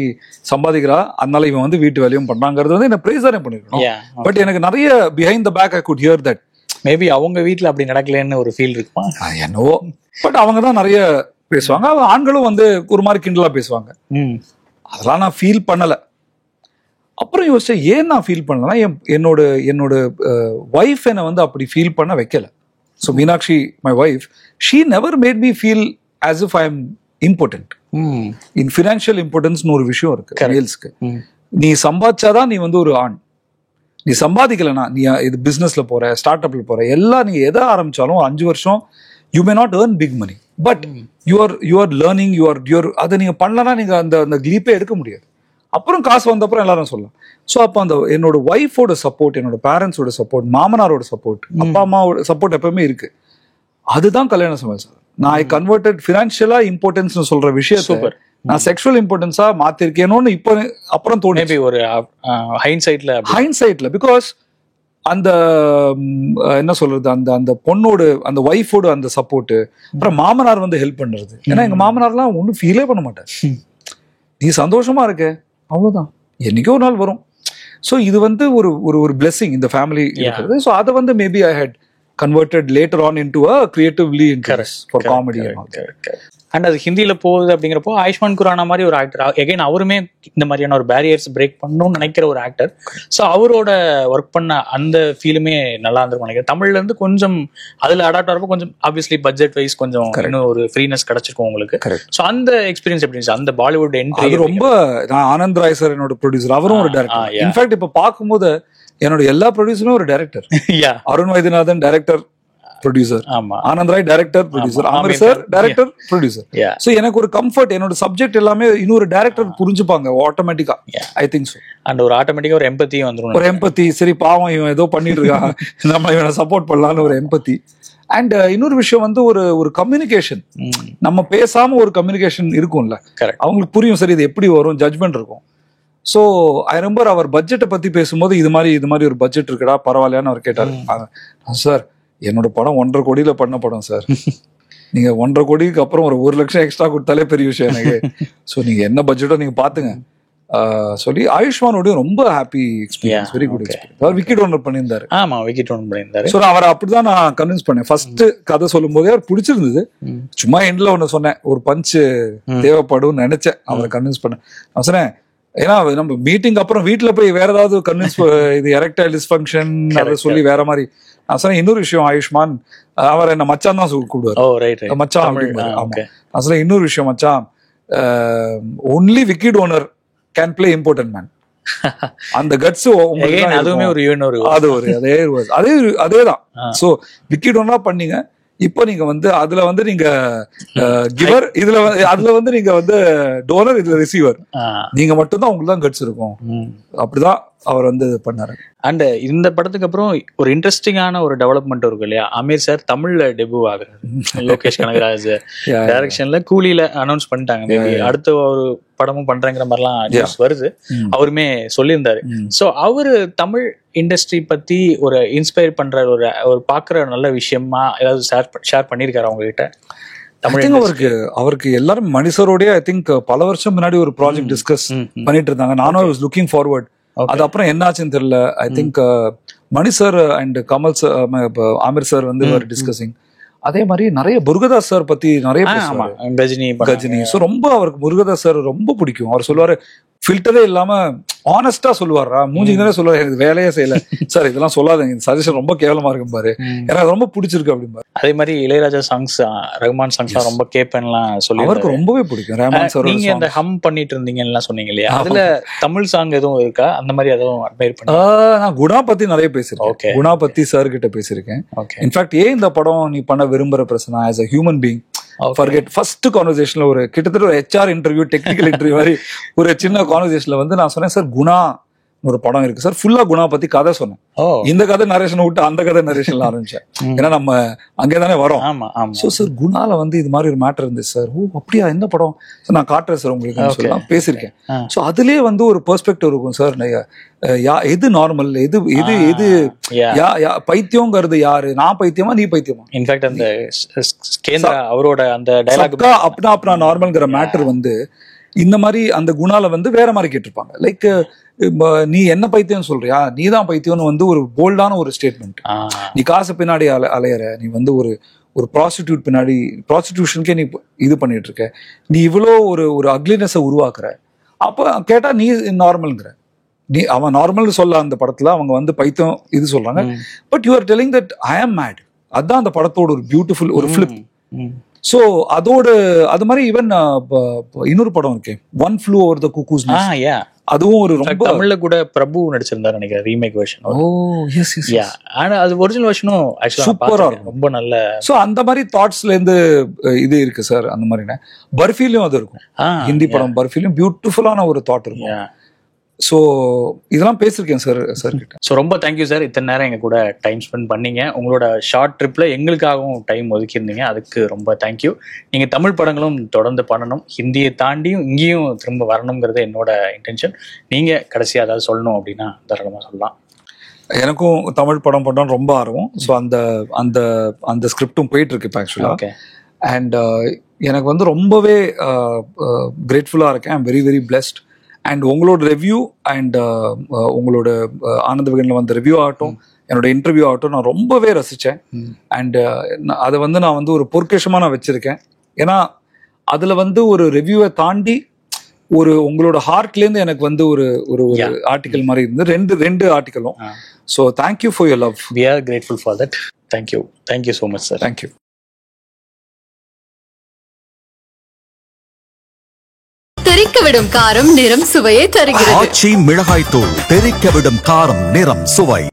சம்பாதிக்கிறா, அதனால இவன் வந்து வீட்டு வேலையும் பண்றாங்கிறது வந்து என்ன பிரைஸ் தானே பண்ணிருக்கணும். பட் எனக்கு நிறைய behind the back I could hear that maybe அவங்க வீட்டுல அப்படி நடக்கலன்னு ஒரு ஃபீல் இருக்குமா என்னவோ. பட் அவங்க தான் நிறைய பேசுவாங்க, ஆண்களும் வந்து ஒரு மாதிரி கிண்டலா பேசுவாங்க. அதெல்லாம் நான் ஃபீல் பண்ணல. அப்புறம் யோசிச்சேன், ஏன் நான் ஃபீல் பண்ணலன்னா, என்னோட ஒய்ஃப் என்னை வந்து அப்படி ஃபீல் பண்ண வைக்கல. So Meenakshi, my wife, she never made me feel as if I am important. In financial இம்பார்ட்டன்ஸ்னு ஒரு விஷயம் இருக்கு மேல்ஸ்க்கு. நீ சம்பாதிச்சாதான் நீ வந்து ஒரு ஆண். நீ சம்பாதிக்கலனா, நீ இது பிசினஸ்ல போற, ஸ்டார்ட் அப்ல போற, எல்லாம் நீ எதை ஆரம்பிச்சாலும் 5 வருஷம் you may not earn big money, but you are learning, அதை நீங்க பண்ணலன்னா நீங்க அந்த கிளீப்பே எடுக்க முடியாது. அப்புறம் காசு வந்தப்புறம் எல்லாரும் சொல்லலாம். ஸோ அப்போ அந்த என்னோட ஒய்ஃபோட சப்போர்ட், என்னோட பேரண்ட்ஸோட சப்போர்ட், மாமனாரோட சப்போர்ட், அப்பா அம்மாவோட சப்போர்ட் எப்பவுமே இருக்கு. அதுதான் கல்யாண சமையல் சார். நான் ஐ கன்வெர்டட் ஃபினான்ஷியலா இம்பார்ட்டன்ஸ் சொல்ற விஷயத்தை நான் செக்ஷுவல் இம்பார்ட்டன்ஸா மாத்திருக்கேனோன்னு இப்போ அப்புறம் தோணுச்சு. ஒரு ஹைண்ட்சைட்ல பிகாஸ் அந்த என்ன சொல்றது, அந்த பொண்ணோட அந்த ஒய்ஃபோட அந்த சப்போர்ட், அப்புறம் மாமனார் வந்து ஹெல்ப் பண்றது. ஏன்னா எங்க மாமனார்லாம் ஒன்றும் ஃபீலே பண்ண மாட்டார். நீ சந்தோஷமா இருக்க, அவ்வளவுதான், என்னைக்கோ ஒரு நாள் வரும். ஸோ இது வந்து ஒரு பிளெஸிங் இந்த ஃபேமிலி இருக்கிறது. ஸோ அதை வந்து maybe I had converted later on into a creatively interest for comedy. And அது ஹிந்தியில போகுது அப்படிங்கிறப்போ ஆயுஷ்மான் குரானா மாதிரி ஒரு ஆக்டர், எகைன் அவருமே இந்த மாதிரியான ஒரு பேரியர்ஸ் பிரேக் பண்ணணும்னு நினைக்கிற ஒரு ஆக்டர். ஸோ அவரோட ஒர்க் பண்ண அந்த ஃபீலுமே நல்லா இருந்திருக்கும் நினைக்கிறேன். தமிழ்ல இருந்து கொஞ்சம் அதுல அடாப்ட் ஆகிறப்போ கொஞ்சம் ஆப்வியஸ்லி பட்ஜெட் வைஸ் கொஞ்சம் இன்னும் ஒரு ஃப்ரீனஸ் கிடைச்சிருக்கும் உங்களுக்கு. ஸோ அந்த எக்ஸ்பீரியன்ஸ் எப்படி இருந்துச்சு, அந்த பாலிவுட் என்ட்ரி? ரொம்ப, நான் ஆனந்த் ராய் சார் என்னோட ப்ரொடியூசர், அவரும் ஒரு டைரக்டர். இன்ஃபேக்ட் இப்ப பார்க்கும்போது என்னோட எல்லா ப்ரொடியூசருமே ஒரு director. Arun Vaidyanathan director producer, Anand Rai director producer, Aamir sir director producer. So எனக்கு ஒரு கம்ஃபர்ட், என்னோட சப்ஜெக்ட் எல்லாமே இன்னொரு டைரக்டர் புரிஞ்சுப்பாங்க ஆட்டோமேட்டிக்கா. I think so. அண்ட் ஒரு ஆட்டோமேட்டிக்கா ஒரு எம்பத்தி வந்துரும். ஒரு எம்பத்தி, சரி பாவம் இவன் ஏதோ பண்ணிட்டு இருக்கான், நம்ம இவனை சப்போர்ட் பண்ணலாம்னு ஒரு எம்பத்தி. அண்ட் இன்னொரு விஷயம் வந்து ஒரு கம்யூனிகேஷன், நம்ம பேசாம ஒரு கம்யூனிகேஷன் இருக்கும்ல, அவங்களுக்கு புரியும், சரி இது எப்படி வரும், ஜட்மெண்ட் இருக்கும். ஸோ ஐ ரிமெம்பர் அவர் பட்ஜெட்டை பத்தி பேசும்போது இது மாதிரி ஒரு பட்ஜெட் இருக்குடா, பரவாயில்லையான்னு அவர் கேட்டாரு. சார் என்னோட படம் 1.5 கோடியில பண்ண படம் சார், நீங்க 1.5 கோடிக்கு அப்புறம் ஒரு 1 லட்சம் எக்ஸ்ட்ரா கொடுத்தாலே பெரிய விஷயம் எனக்கு. ஸோ நீங்க என்ன பட்ஜெட்டோ நீங்க பாத்துங்க சொல்லி ஆயுஷ்மானோட ரொம்ப happy experience, very good experience. அவர் விக்கெட் ஓனர் பண்ணியிருந்தாரு. ஆமா, விக்கெட் ஓனர் பண்ணியிருந்தாரு. ஸோ அவரை அப்படிதான் நான் கன்வின்ஸ் பண்ணேன். ஃபர்ஸ்ட் கதை சொல்லும் போதே அவர் பிடிச்சிருந்தது. சும்மா எண்ட்ல ஒண்ணு சொன்னேன், ஒரு பஞ்ச் தேவைப்படும் நினைச்சேன், அவரை கன்வின்ஸ் பண்ணேன். நான் சொன்னேன், ஏன்னா நம்ம மீட்டிங் அப்புறம் வீட்டுல போய் வேற ஏதாவது கன்வின்ஸ், இது எரெக்டைல் டிஸ்ஃபங்க்ஷன் அதை சொல்லி வேற மாதிரி. நான் சொன்னேன் இன்னொரு விஷயம், ஆயுஷ்மான் அவர் என்ன மச்சான் தான் கூப்பிடுவாரு, மச்சான் அப்படிங்கிறாரு. ஆமா, நான் சொன்னேன் இன்னொரு விஷயம் மச்சான், only wicket owner can play important man. அந்த கட்ஸ் அதுவுமே ஒரு அதேதான். சோ விக்கெட் ஓனரா பண்ணீங்க, இப்போ நீங்க வந்து அதுல வந்து நீங்க கிவர், அதுல வந்து நீங்க வந்து டோனர், இதுல ரிசீவர், நீங்க மட்டும்தான் உங்களுக்கு தான் கட்ஸ் இருக்கும். அப்படிதான் அவர் வந்து பண்ணாரு. அண்ட் இந்த படத்துக்கு அப்புறம் ஒரு இன்ட்ரெஸ்டிங்கான ஒரு டெவலப்மெண்ட் இருக்கு இல்லையா, அமீர் சார் தமிழ்ல டெபியூ ஆகுறாரு. லோகேஷ் கனகராஜ் டைரக்ஷன்ல கூலியில அனௌன்ஸ் பண்ணிட்டாங்க, அடுத்த ஒரு படமும் பண்றேங்கிற மாதிரிலாம் நியூஸ் வருது. அவருமே சொல்லியிருந்தாரு. ஸோ அவரு தமிழ் இண்டஸ்ட்ரி பத்தி ஒரு இன்ஸ்பயர் பண்ற ஒரு பாக்குற நல்ல விஷயமா ஏதாவது ஷேர் பண்ணிருக்காரு அவங்ககிட்ட? அவருக்கு எல்லாரும் மணிசரோடய ஐ திங்க் பல வருஷம் முன்னாடி ஒரு ப்ராஜெக்ட் டிஸ்கஸ் பண்ணிட்டு இருந்தாங்க. நானும் ஐ வாஸ் லுக்கிங் ஃபார்வர்ட். அது அப்புறம் என்னாச்சுன்னு தெரியல. I think Mani sir and Kamal sir, Aamir sir வந்து டிஸ்கசிங். அதே மாதிரி நிறைய முருகதாஸ் சார் பத்தி நிறைய கஜினி. ஸோ ரொம்ப அவருக்கு முருகதாஸ் சார் ரொம்ப பிடிக்கும். அவர் சொல்லுவாரு, ஃபில்டரே இல்லாம ஆனஸ்டா சொல்லுவாரா, மூஞ்சிக்கு தானே சொல்லுவாரு, எனக்கு வேலையே செய்யல சார், இதெல்லாம் சொல்லாதீங்க, சஜஷன் ரொம்ப கேவலமா இருக்கும் பாரு, எனக்கு ரொம்ப பிடிச்சிருக்கு அப்படிம்பாரு. அதே மாதிரி இளையராஜா சாங்ஸ், ரஹ்மான் சாங்ஸ் ரொம்ப கேட்பேன்லாம் சொல்லி அவருக்கு ரொம்பவே பிடிக்கும். ரஹ்மான் சார் நீங்க அந்த ஹம் பண்ணிட்டு இருந்தீங்கன்னு சொன்னீங்க இல்லையா, அதுல தமிழ் சாங் எதுவும் இருக்கா, அந்த மாதிரி எதுவும் அட்மையர் பண்ணி? நான் குணா பத்தி நிறைய பேசிருக்கேன். குணா பத்தி சார் கிட்ட பேசிருக்கேன். இன்ஃபேக்ட் ஏன் இந்த படம் நீ பண்ண விரும்புற பிரச்சனை, as a human being forget. First கான்வர்சேஷன்ல ஒரு கிட்டத்தட்ட ஒரு HR இன்டர்வியூ, டெக்னிக்கல் இன்டர்வியூ மாதிரி ஒரு சின்ன கான்வர்சேஷன்ல வந்து நான் சொன்னேன், சார் குணா ஒரு படம் இருக்கு சார், ஃபுல்லா குணா பத்தி கதை சொன்னேன். இந்த கதை நரேஷனை விட்டு அந்த கதை நரேஷன்ல ஆரம்பிச்சேன். ஏன்னா நம்ம அங்கே தானே வரோம். ஸோ சார் குணால வந்து இது மாதிரி ஒரு மேட்டர் இருந்துச்சு சார். ஓ அப்படியா, என்ன படம் நான் காட்டுறேன் சார் உங்களுக்கு சொல்லலாம் பேசியிருக்கேன். ஸோ அதுலயே வந்து ஒரு பெர்ஸ்பெக்டிவ் இருக்கும் சார். எது நார்மல், எது எது எது பைத்தியங்கிறது யாரு, நான் பைத்தியமா நீ பைத்தியமா. இன்ஃபேக்ட் அந்த அவரோட அந்த டைலாக் அப்பனா நார்மல்ங்கிற மேட்டர் வந்து இந்த மாதிரி அந்த குணால வந்து வேற மாதிரி கேட்டிருப்பாங்க. லைக் நீ என்ன பைத்தியம் சொல்றியா, நீ தான் பைத்தியம்னு வந்து ஒரு போல்டான ஒரு ஸ்டேட்மெண்ட். நீ காசு பின்னாடி அலையற, நீ வந்து ஒரு ப்ராஸ்டிடியூட் பின்னாடி, ப்ராஸ்டிடியூஷனுக்கே நீ இது பண்ணிட்டு இருக்க, நீ இவ்வளோ ஒரு அக்லினஸை உருவாக்குற. அப்ப கேட்டா நீ நார்மல்ங்கிற, நீ அவன் நார்மல் சொல்ல அந்த படத்துல அவங்க வந்து பைத்தியம் இது சொல்றாங்க. But you are telling that I ஆம் மேட். அதுதான் அந்த படத்தோட ஒரு பியூட்டிஃபுல் ஒரு ஃபிளிப். ஸோ அதோட அது மாதிரி ஈவன் இன்னொரு படம் இருக்கே, one flew over the cuckoo's nest, அதுவும் ஒரு ரொம்ப தமிழ்ல கூட பிரபு நடிச்சிருந்தாரு நினைக்கிறேன், ரீமேக் வெர்ஷன். ஆனா அது ஒரிஜினல் வெர்ஷனும் சூப்பரா இருக்கும், ரொம்ப நல்ல. ஸோ அந்த மாதிரி தாட்ஸ்ல இருந்து இது இருக்கு சார். அந்த மாதிரி பர்ஃபிலையும் அது இருக்கும், ஹிந்தி படம் பர்ஃபிலையும் பியூட்டிஃபுல்லான ஒரு தாட் இருக்கும். ஸோ இதெல்லாம் பேசியிருக்கேன் சார் கிட்ட. ஸோ ரொம்ப தேங்க்யூ சார், இத்தனை நேரம் எங்க கூட டைம் ஸ்பெண்ட் பண்ணீங்க. உங்களோட ஷார்ட் ட்ரிப்ல எங்களுக்காகவும் டைம் ஒதுக்கியிருந்தீங்க, அதுக்கு ரொம்ப தேங்க்யூ. நீங்க தமிழ் படங்களும் தொடர்ந்து பண்ணணும், ஹிந்தியை தாண்டியும் இங்கேயும் திரும்ப வரணுங்கிறது என்னோட இன்டென்ஷன். நீங்க கடைசியாக ஏதாவது சொல்லணும் அப்படின்னா தாராளமாக சொல்லலாம். எனக்கும் தமிழ் படம் பண்ணணும் ரொம்ப ஆர்வம். ஸோ அந்த அந்த அந்த ஸ்கிரிப்டும் போயிட்டு இருக்கு இப்போ ஆக்சுவலாக. அண்ட் எனக்கு வந்து ரொம்பவே கிரேட்ஃபுல்லாக இருக்கேன். I'm very very blessed. And உங்களோட ரிவ்யூ அண்ட் உங்களோட ஆனந்த விகடனில் வந்த ரிவ்யூ ஆகட்டும், என்னோட இன்டர்வியூ ஆகட்டும், நான் ரொம்பவே ரசித்தேன். அண்ட் அதை வந்து நான் வந்து ஒரு பொற்கேஷமாக நான் வச்சுருக்கேன். ஏன்னா அதில் வந்து ஒரு ரிவ்யூவை தாண்டி ஒரு உங்களோட ஹார்ட்லேருந்து எனக்கு வந்து ஒரு ஒரு ஆர்டிக்கல் மாதிரி இருந்து ரெண்டு ஆர்டிக்கலும். So thank you for your love. We are grateful for that. Thank you so much sir. Thank you. தெறிக்கவிடும் காரம் நிறம் சுவையை தருகிறது. ஆச்சி மிளகாய் தூள் தெறிக்கவிடும் காரம் நிறம் சுவை.